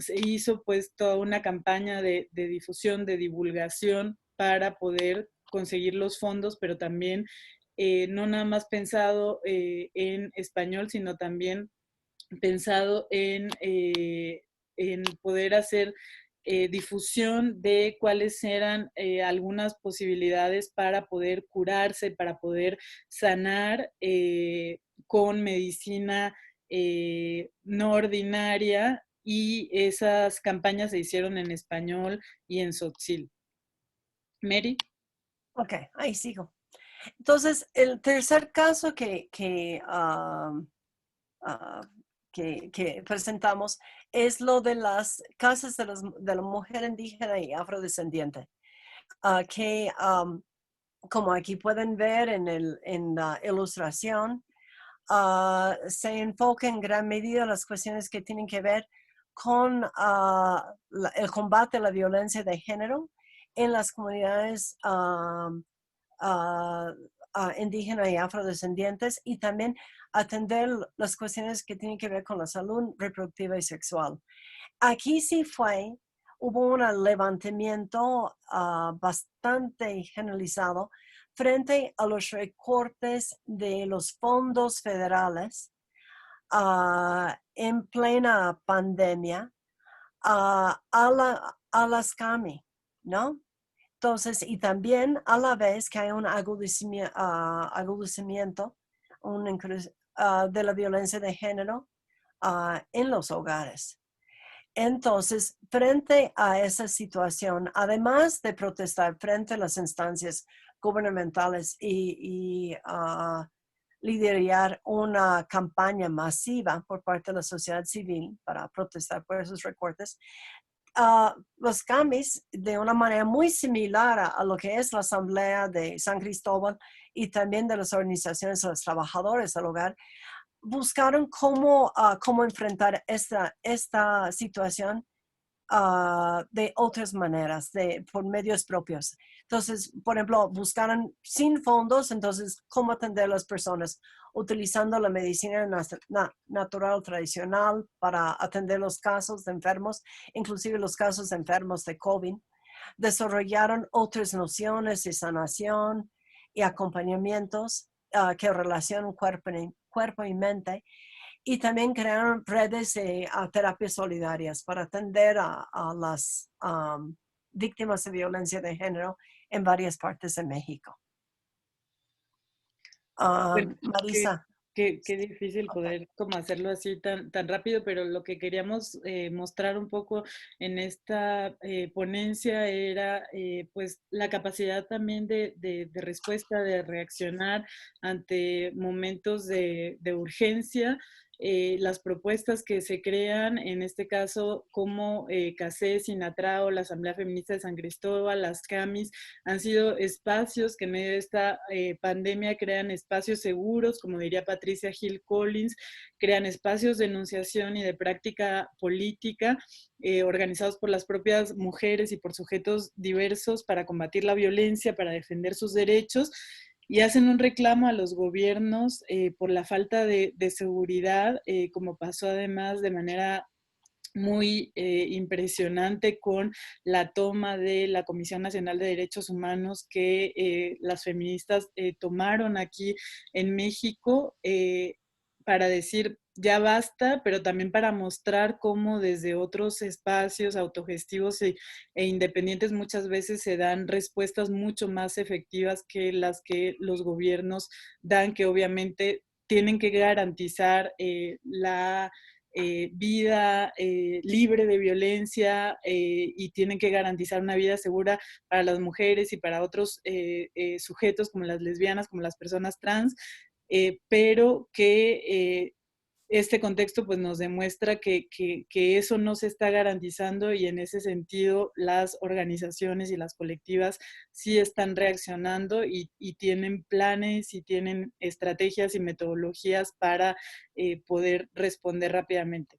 hizo pues toda una campaña de difusión, de divulgación para poder conseguir los fondos, pero también no nada más pensado en español, sino también pensado en poder hacer difusión de cuáles eran algunas posibilidades para poder curarse, para poder sanar con medicina no ordinaria, y esas campañas se hicieron en español y en tzotzil. Mary. Ok, ahí sigo. Entonces, el tercer caso que presentamos es lo de las casas de la mujer indígena y afrodescendiente, que como aquí pueden ver en la ilustración, se enfoca en gran medida las cuestiones que tienen que ver con el combate a la violencia de género en las comunidades indígenas y afrodescendientes, y también atender las cuestiones que tienen que ver con la salud reproductiva y sexual. Aquí sí hubo un levantamiento bastante generalizado frente a los recortes de los fondos federales en plena pandemia a las CAMI, ¿no? Entonces, y también a la vez que hay un agudecimiento de la violencia de género en los hogares. Entonces, frente a esa situación, además de protestar frente a las instancias gubernamentales y liderar una campaña masiva por parte de la sociedad civil para protestar por esos recortes, los CAMIs, de una manera muy similar a lo que es la Asamblea de San Cristóbal y también de las organizaciones de los trabajadores del hogar, buscaron cómo enfrentar esta situación de otras maneras, por medios propios. Entonces, por ejemplo, buscaron sin fondos, entonces, cómo atender a las personas utilizando la medicina natural tradicional para atender los casos de enfermos, inclusive los casos de enfermos de COVID. Desarrollaron otras nociones de sanación y acompañamientos que relacionan cuerpo y mente. Y también crearon redes de terapias solidarias para atender a las víctimas de violencia de género en varias partes de México. Marisa. Qué difícil poder como hacerlo así tan rápido, pero lo que queríamos mostrar un poco en esta ponencia era pues la capacidad también de respuesta, de reaccionar ante momentos de urgencia, las propuestas que se crean, en este caso como CACE, Sinatrao, la Asamblea Feminista de San Cristóbal, las CAMIS, han sido espacios que en medio de esta pandemia crean espacios seguros, como diría Patricia Hill Collins, crean espacios de enunciación y de práctica política organizados por las propias mujeres y por sujetos diversos para combatir la violencia, para defender sus derechos, y hacen un reclamo a los gobiernos por la falta de seguridad, como pasó además de manera muy impresionante con la toma de la Comisión Nacional de Derechos Humanos que las feministas tomaron aquí en México para decir ya basta, pero también para mostrar cómo desde otros espacios autogestivos e independientes muchas veces se dan respuestas mucho más efectivas que las que los gobiernos dan, que obviamente tienen que garantizar la vida libre de violencia y tienen que garantizar una vida segura para las mujeres y para otros sujetos como las lesbianas, como las personas trans, pero que este contexto pues nos demuestra que eso no se está garantizando, y en ese sentido las organizaciones y las colectivas sí están reaccionando y tienen planes y tienen estrategias y metodologías para poder responder rápidamente.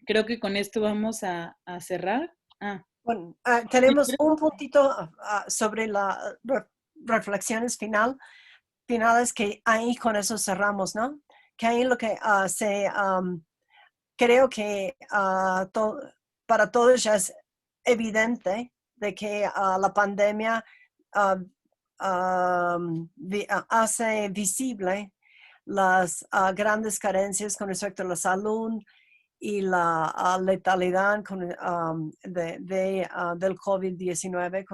Creo que con esto vamos a cerrar. Bueno, tenemos un puntito sobre las reflexiones finales que ahí con eso cerramos, ¿no? Que ahí lo que creo que para todos ya es evidente de que la pandemia hace visible las grandes carencias con respecto a la salud y la letalidad del COVID-19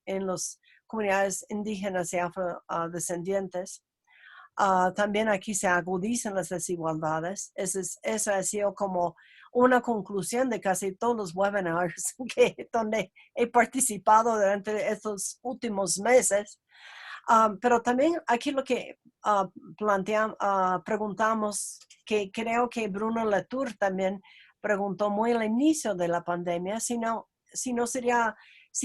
en las comunidades indígenas y afrodescendientes. También aquí se agudizan las desigualdades. Esa ha sido como una conclusión de casi todos los webinars donde he participado durante estos últimos meses. Pero también aquí lo que preguntamos, que creo que Bruno Latour también preguntó muy al inicio de la pandemia, si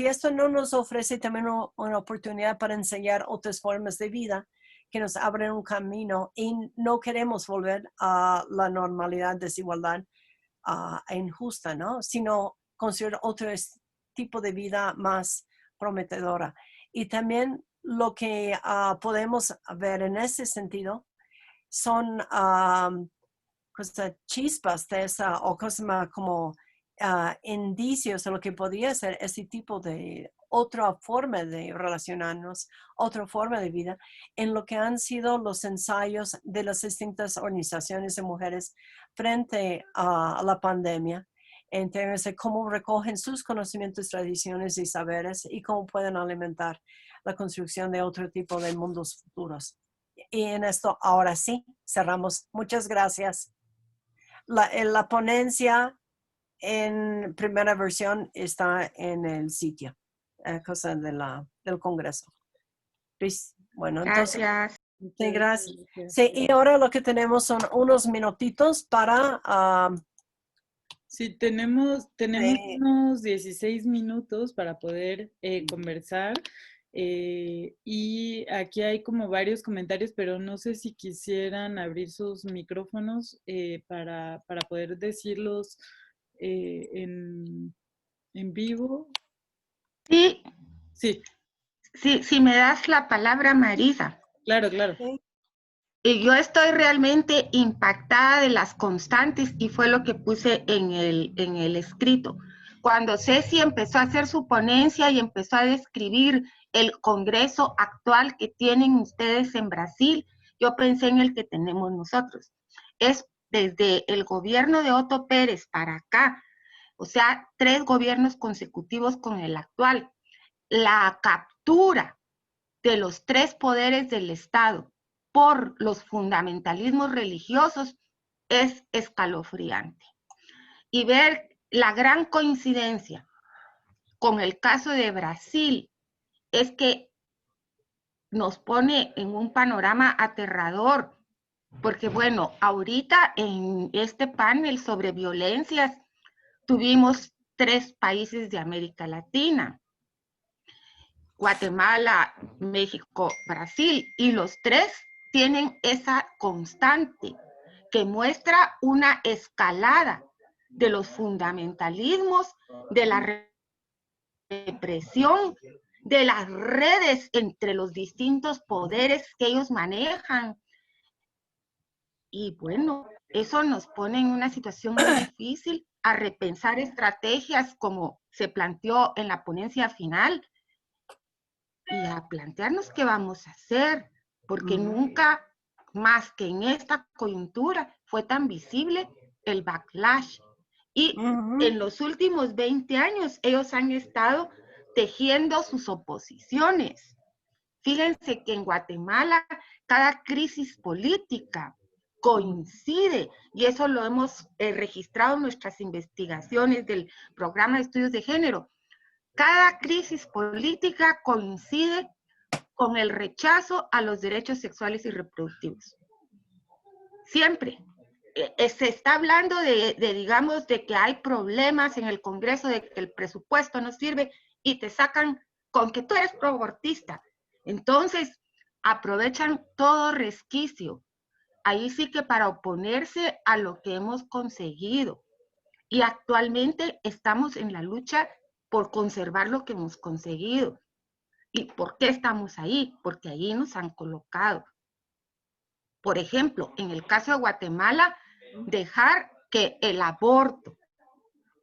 esto no nos ofrece también una oportunidad para enseñar otras formas de vida que nos abren un camino, y no queremos volver a la normalidad, desigualdad injusta, ¿no? Sino construir otro tipo de vida más prometedora. Y también lo que podemos ver en ese sentido son chispas de esa, o cosas como indicios de lo que podría ser ese tipo de otra forma de relacionarnos, otra forma de vida, en lo que han sido los ensayos de las distintas organizaciones de mujeres frente a la pandemia, en términos de cómo recogen sus conocimientos, tradiciones y saberes, y cómo pueden alimentar la construcción de otro tipo de mundos futuros. Y en esto, ahora sí, cerramos. Muchas gracias. La ponencia en primera versión está en el sitio, cosa del Congreso. Bueno, entonces, Gracias. sí, gracias. Sí, y ahora lo que tenemos son unos minutitos para... sí, tenemos unos 16 minutos para poder conversar. Y aquí hay como varios comentarios, pero no sé si quisieran abrir sus micrófonos para poder decirlos en vivo. Sí. Sí. Sí, si me das la palabra, Marisa. Claro, claro. Y yo estoy realmente impactada de las constantes, y fue lo que puse en el escrito. Cuando Ceci empezó a hacer su ponencia y empezó a describir el Congreso actual que tienen ustedes en Brasil, yo pensé en el que tenemos nosotros. Es desde el gobierno de Otto Pérez para acá, o sea, 3 gobiernos consecutivos con el actual. La captura de los 3 poderes del Estado por los fundamentalismos religiosos es escalofriante. Y ver la gran coincidencia con el caso de Brasil es que nos pone en un panorama aterrador, porque bueno, ahorita en este panel sobre violencias tuvimos 3 países de América Latina, Guatemala, México, Brasil, y los 3 tienen esa constante que muestra una escalada de los fundamentalismos, de la represión, de las redes entre los distintos poderes que ellos manejan. Y bueno, eso nos pone en una situación muy difícil a repensar estrategias como se planteó en la ponencia final y a plantearnos qué vamos a hacer, porque nunca más que en esta coyuntura fue tan visible el backlash. Y en los últimos 20 años ellos han estado tejiendo sus oposiciones. Fíjense que en Guatemala cada crisis política coincide, y eso lo hemos registrado en nuestras investigaciones del programa de estudios de género. Cada crisis política coincide con el rechazo a los derechos sexuales y reproductivos. Siempre. Se está hablando digamos, de que hay problemas en el Congreso, de que el presupuesto no sirve, y te sacan con que tú eres proabortista. Entonces, aprovechan todo resquicio. Ahí sí que para oponerse a lo que hemos conseguido. Y actualmente estamos en la lucha por conservar lo que hemos conseguido. ¿Y por qué estamos ahí? Porque ahí nos han colocado. Por ejemplo, en el caso de Guatemala, dejar que el aborto,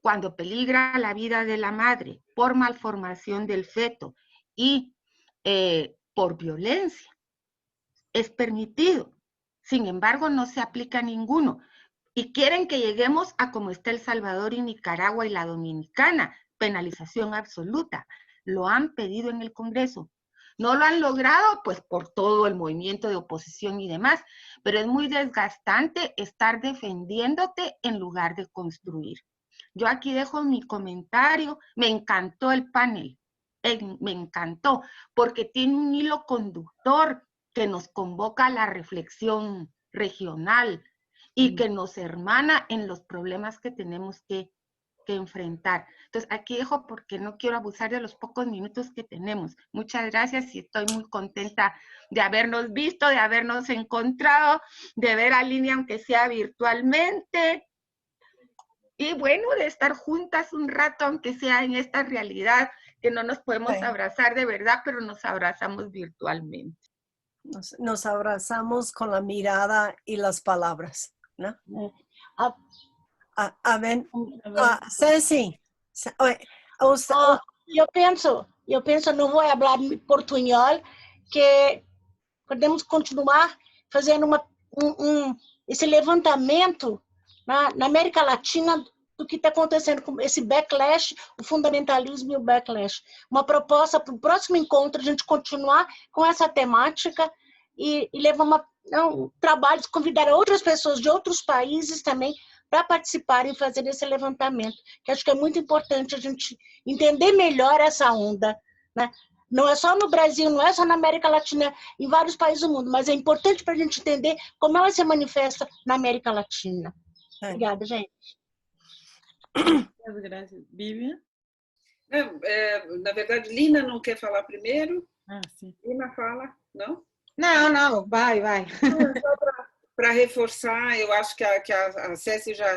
cuando peligra la vida de la madre por malformación del feto y por violencia, es permitido. Sin embargo, no se aplica a ninguno. Y quieren que lleguemos a como está El Salvador y Nicaragua y la Dominicana, penalización absoluta. Lo han pedido en el Congreso. No lo han logrado, pues por todo el movimiento de oposición y demás, pero es muy desgastante estar defendiéndote en lugar de construir. Yo aquí dejo mi comentario. Me encantó el panel, me encantó, porque tiene un hilo conductor que nos convoca a la reflexión regional y que nos hermana en los problemas que tenemos que enfrentar. Entonces, aquí dejo porque no quiero abusar de los pocos minutos que tenemos. Muchas gracias y estoy muy contenta de habernos visto, de habernos encontrado, de ver a Línea aunque sea virtualmente. Y bueno, de estar juntas un rato, aunque sea en esta realidad, que no nos podemos abrazar de verdad, pero nos abrazamos virtualmente. Nos abrazamos con la mirada y las palabras, ¿no? A ver, Ceci, eu penso, não vou falar portunhol, que podemos continuar fazendo esse levantamento na América Latina do que está acontecendo com esse backlash, o fundamentalismo e o backlash. Uma proposta para o próximo encontro, a gente continuar com essa temática e levar um trabalho, convidar outras pessoas de outros países também para participarem e fazer esse levantamento, que acho que é muito importante a gente entender melhor essa onda, né? Não é só no Brasil, não é só na América Latina, em vários países do mundo, mas é importante para a gente entender como ela se manifesta na América Latina. Obrigada, gente. Graças. Vivian? Na verdade, Lina não quer falar primeiro? Sim. Lina fala, não? Não, vai. Para reforçar, eu acho que a Ceci já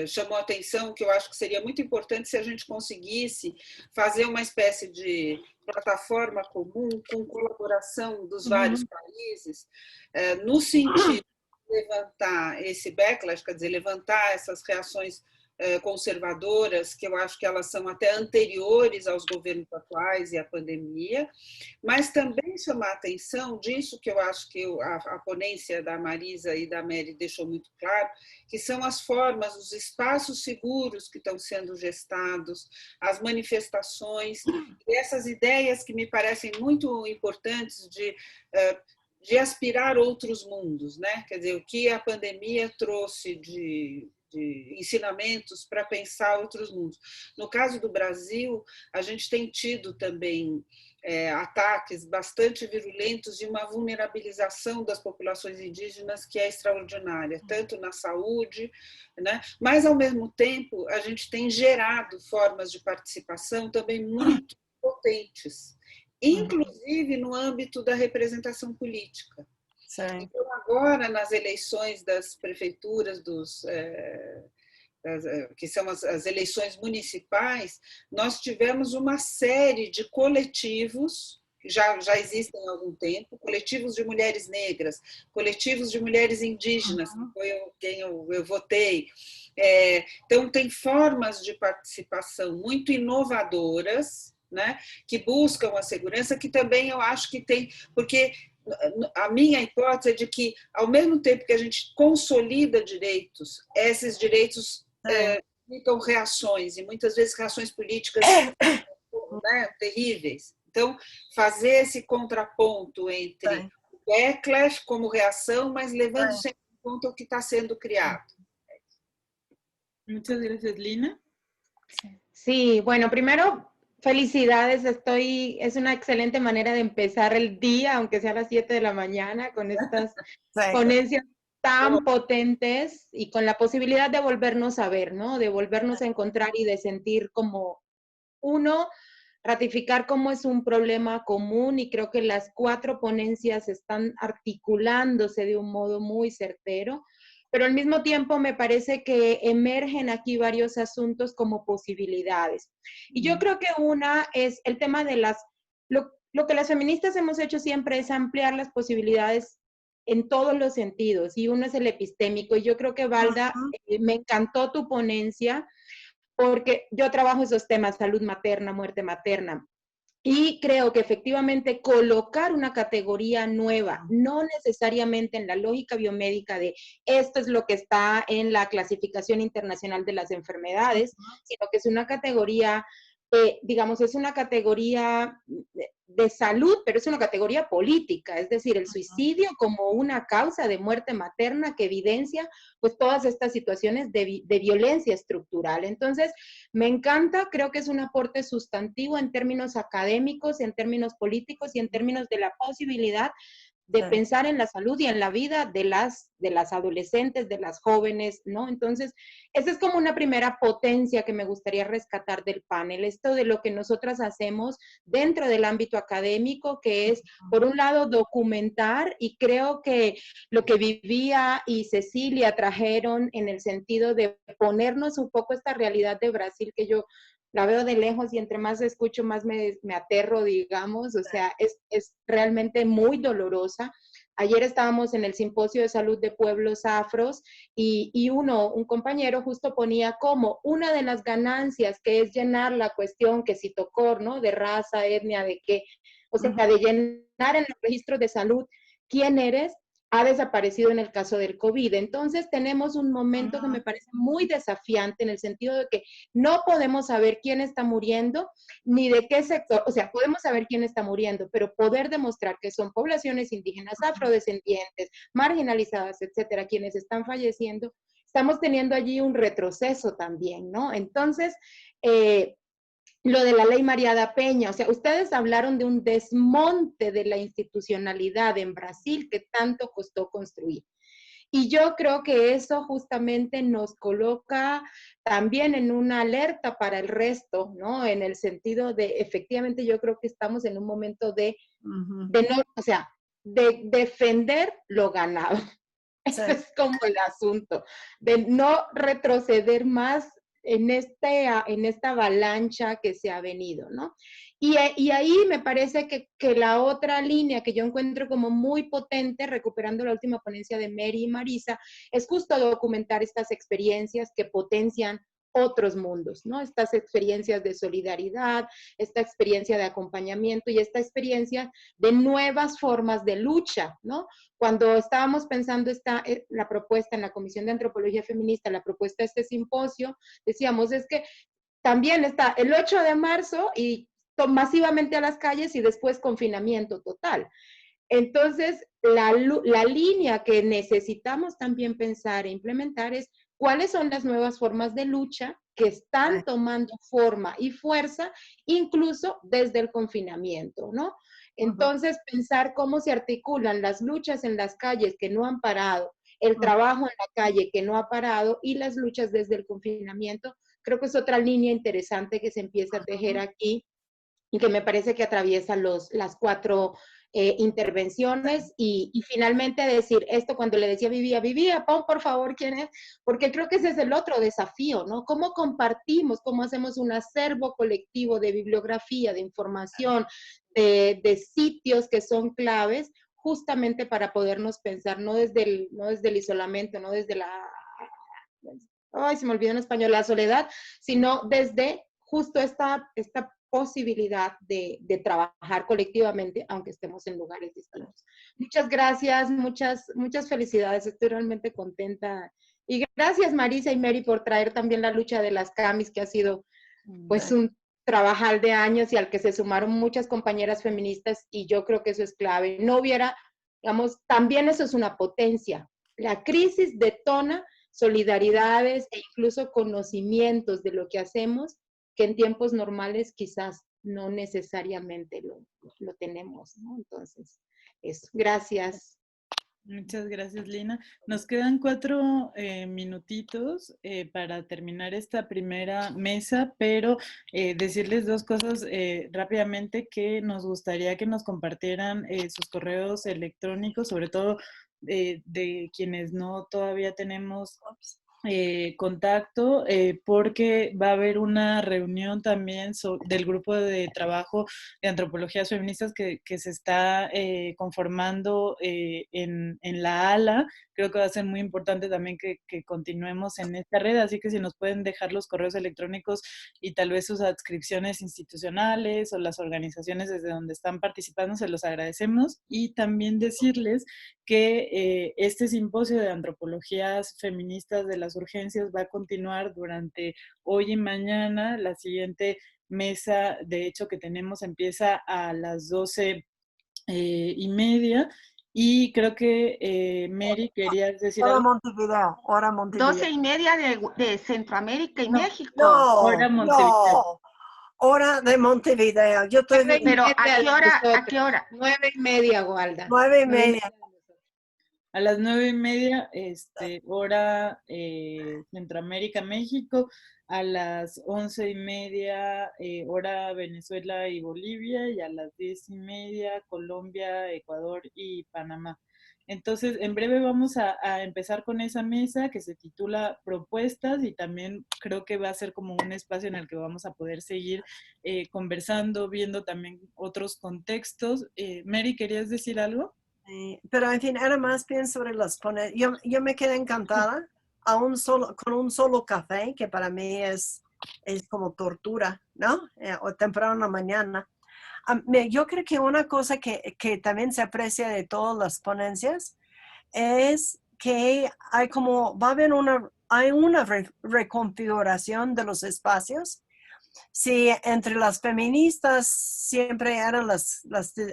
chamou a atenção, que eu acho que seria muito importante se a gente conseguisse fazer uma espécie de plataforma comum com colaboração dos vários países, no sentido de levantar esse backlash, quer dizer, levantar essas reações conservadoras, que eu acho que elas são até anteriores aos governos atuais e à pandemia, mas também chamar a atenção disso que eu acho que a ponência da Marisa e da Mary deixou muito claro, que são as formas, os espaços seguros que estão sendo gestados, as manifestações, e essas ideias que me parecem muito importantes de de aspirar outros mundos, né? Quer dizer, o que a pandemia trouxe de ensinamentos para pensar outros mundos. No caso do Brasil, a gente tem tido também ataques bastante virulentos e uma vulnerabilização das populações indígenas que é extraordinária, tanto na saúde, né? Mas, ao mesmo tempo, a gente tem gerado formas de participação também muito potentes, inclusive no âmbito da representação política. Sim. Então, agora, nas eleições das prefeituras, que são as eleições municipais, nós tivemos uma série de coletivos, que já existem há algum tempo, coletivos de mulheres negras, coletivos de mulheres indígenas, que foi quem eu votei. Então, tem formas de participação muito inovadoras, né, que buscam a segurança, que também eu acho que tem, porque a minha hipótese é de que, ao mesmo tempo que a gente consolida direitos, esses direitos implicam reações, e muitas vezes reações políticas, né, terríveis. Então, fazer esse contraponto entre o backlash como reação, mas levando sempre em conta o que está sendo criado. Muchas gracias, Lina. Sí, bueno, primero, felicidades, es una excelente manera de empezar el día, aunque sea a las 7 de la mañana, con estas ponencias tan potentes y con la posibilidad de volvernos a ver, ¿no? De volvernos a encontrar y de sentir como uno, ratificar cómo es un problema común, y creo que las 4 ponencias están articulándose de un modo muy certero, pero al mismo tiempo me parece que emergen aquí varios asuntos como posibilidades. Y yo creo que una es el tema de lo que las feministas hemos hecho siempre es ampliar las posibilidades en todos los sentidos, y uno es el epistémico, y yo creo que, Valda, me encantó tu ponencia, porque yo trabajo esos temas, salud materna, muerte materna, y creo que efectivamente colocar una categoría nueva, no necesariamente en la lógica biomédica de esto es lo que está en la clasificación internacional de las enfermedades, sino que es una categoría, digamos, es una categoría de salud, pero es una categoría política, es decir, el suicidio como una causa de muerte materna que evidencia pues todas estas situaciones de violencia estructural. Entonces, me encanta, creo que es un aporte sustantivo en términos académicos, en términos políticos y en términos de la posibilidad de pensar en la salud y en la vida de las adolescentes, de las jóvenes, ¿no? Entonces, esa es como una primera potencia que me gustaría rescatar del panel, esto de lo que nosotras hacemos dentro del ámbito académico, que es, por un lado, documentar, y creo que lo que Vivía y Cecilia trajeron en el sentido de ponernos un poco esta realidad de Brasil, que yo la veo de lejos y entre más escucho, más me aterro, digamos, o sea, es realmente muy dolorosa. Ayer estábamos en el Simposio de Salud de Pueblos Afros y un compañero justo ponía como una de las ganancias, que es llenar la cuestión que si tocó, ¿no? De raza, etnia, de qué, o sea, de llenar en los registros de salud quién eres, ha desaparecido en el caso del COVID. Entonces tenemos un momento que me parece muy desafiante en el sentido de que no podemos saber quién está muriendo, ni de qué sector, o sea, podemos saber quién está muriendo, pero poder demostrar que son poblaciones indígenas, afrodescendientes, marginalizadas, etcétera, quienes están falleciendo, estamos teniendo allí un retroceso también, ¿no? Entonces, lo de la ley María da Peña, o sea, ustedes hablaron de un desmonte de la institucionalidad en Brasil que tanto costó construir. Y yo creo que eso justamente nos coloca también en una alerta para el resto, ¿no? En el sentido de, efectivamente, yo creo que estamos en un momento de no, o sea, de defender lo ganado. Ese es como el asunto, de no retroceder más en esta avalancha que se ha venido, ¿no? Y ahí me parece que la otra línea que yo encuentro como muy potente, recuperando la última ponencia de Mary y Marisa, es justo documentar estas experiencias que potencian otros mundos, ¿no? Estas experiencias de solidaridad, esta experiencia de acompañamiento y esta experiencia de nuevas formas de lucha, ¿no? Cuando estábamos pensando la propuesta en la Comisión de Antropología Feminista, la propuesta de este simposio, decíamos, es que también está el 8 de marzo y masivamente a las calles y después confinamiento total. Entonces, la línea que necesitamos también pensar e implementar es cuáles son las nuevas formas de lucha que están tomando forma y fuerza, incluso desde el confinamiento, ¿no? Entonces, pensar cómo se articulan las luchas en las calles que no han parado, el trabajo en la calle que no ha parado y las luchas desde el confinamiento, creo que es otra línea interesante que se empieza a tejer aquí y que me parece que atraviesa las 4 intervenciones y finalmente decir esto cuando le decía Vivía, pon por favor quién es, porque creo que ese es el otro desafío, ¿no? ¿Cómo compartimos, cómo hacemos un acervo colectivo de bibliografía, de información, de sitios que son claves, justamente para podernos pensar, no desde el isolamiento, no desde ay, se me olvidó en español, la soledad, sino desde justo esta posibilidad de trabajar colectivamente, aunque estemos en lugares distintos. Muchas gracias, muchas felicidades, estoy realmente contenta. Y gracias Marisa y Mary por traer también la lucha de las camis, que ha sido pues un trabajar de años y al que se sumaron muchas compañeras feministas y yo creo que eso es clave. No hubiera, digamos, también eso es una potencia. La crisis detona solidaridades e incluso conocimientos de lo que hacemos que en tiempos normales quizás no necesariamente lo tenemos, ¿no? Entonces, eso. Gracias. Muchas gracias, Lina. Nos quedan 4 minutitos para terminar esta primera mesa, pero decirles 2 cosas rápidamente que nos gustaría que nos compartieran sus correos electrónicos, sobre todo de quienes no todavía tenemos contacto, porque va a haber una reunión también del grupo de trabajo de antropologías feministas que se está conformando en la ALA. Creo que va a ser muy importante también que continuemos en esta red, así que si nos pueden dejar los correos electrónicos y tal vez sus adscripciones institucionales o las organizaciones desde donde están participando, se los agradecemos. Y también decirles que este simposio de antropologías feministas de las urgencias va a continuar durante hoy y mañana. La siguiente mesa, de hecho, que tenemos empieza a las 12:30. Y creo que, Mary, querías decir Hora algo. Montevideo, hora Montevideo. 12:30 de Centroamérica y México. Hora Montevideo. Hora de Montevideo. Yo estoy... Pero ¿a qué hora? 9:30, Walda. 9:30. A las 9:30, hora Centroamérica, México. A las 11:30, hora Venezuela y Bolivia. Y a las 10:30, Colombia, Ecuador y Panamá. Entonces, en breve vamos a empezar con esa mesa que se titula Propuestas, y también creo que va a ser como un espacio en el que vamos a poder seguir conversando, viendo también otros contextos. Mary, ¿querías decir algo? Pero en fin, era más bien sobre las ponencias. Yo me quedé encantada con un solo café, que para mí es como tortura, ¿no? O temprano en la mañana. Yo creo que una cosa que también se aprecia de todas las ponencias es que va a haber una reconfiguración de los espacios. Sí, entre las feministas siempre eran los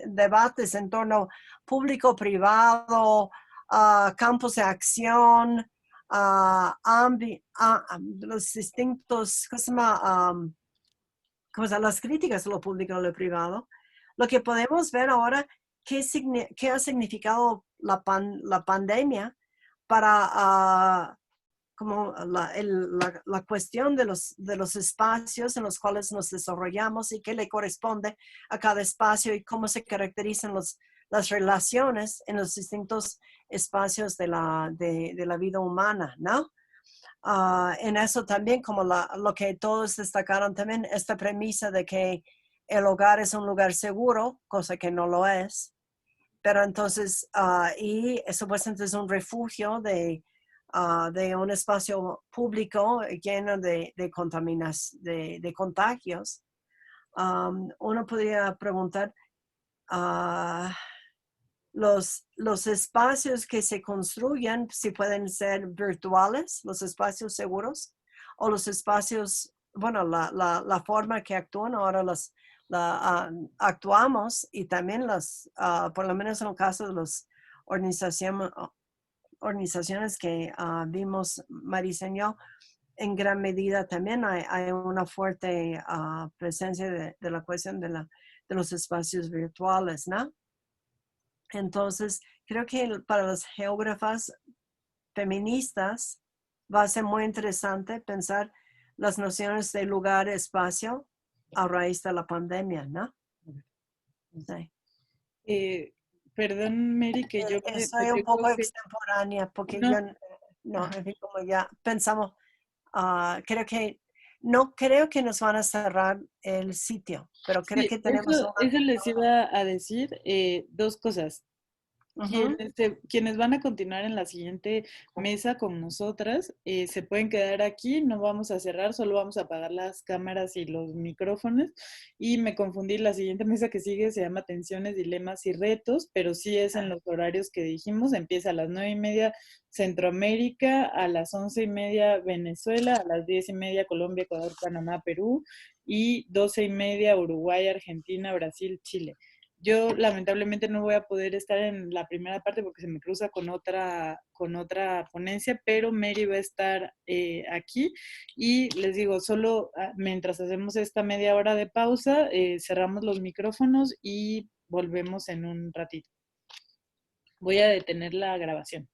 debates en torno público-privado, campos de acción, los distintos, las críticas de lo público y lo privado. Lo que podemos ver ahora, qué ha significado la pandemia para como la cuestión de los espacios en los cuales nos desarrollamos y qué le corresponde a cada espacio y cómo se caracterizan las relaciones en los distintos espacios de la vida humana, ¿no? En eso también, como lo que todos destacaron también, esta premisa de que el hogar es un lugar seguro, cosa que no lo es, pero entonces, y supuestamente es un refugio de un espacio público lleno de contagios. Uno podría preguntar, los espacios que se construyen, si pueden ser virtuales, los espacios seguros, o los espacios, bueno, la forma que actúan ahora las actuamos y también por lo menos en el caso de las organizaciones que vimos Marisa y yo, en gran medida también hay una fuerte presencia de la cuestión de los espacios virtuales, ¿no? Entonces, creo que para las geógrafas feministas va a ser muy interesante pensar las nociones de lugar, espacio a raíz de la pandemia, ¿no? Sí. Perdón, Mary, que yo soy un poco extemporánea porque yo, en fin, como ya pensamos, no creo que nos van a cerrar el sitio, pero creo que tenemos eso les iba a decir, dos cosas. Quienes van a continuar en la siguiente mesa con nosotras, se pueden quedar aquí, no vamos a cerrar, solo vamos a apagar las cámaras y los micrófonos. Y me confundí, la siguiente mesa que sigue se llama Tensiones, Dilemas y Retos, pero sí es en los horarios que dijimos, empieza a las 9:30 Centroamérica, a las 11:30 Venezuela, a las 10:30 Colombia, Ecuador, Panamá, Perú, y 12:30 Uruguay, Argentina, Brasil, Chile. Yo lamentablemente no voy a poder estar en la primera parte porque se me cruza con otra ponencia, pero Mary va a estar aquí y les digo, solo mientras hacemos esta media hora de pausa, cerramos los micrófonos y volvemos en un ratito. Voy a detener la grabación.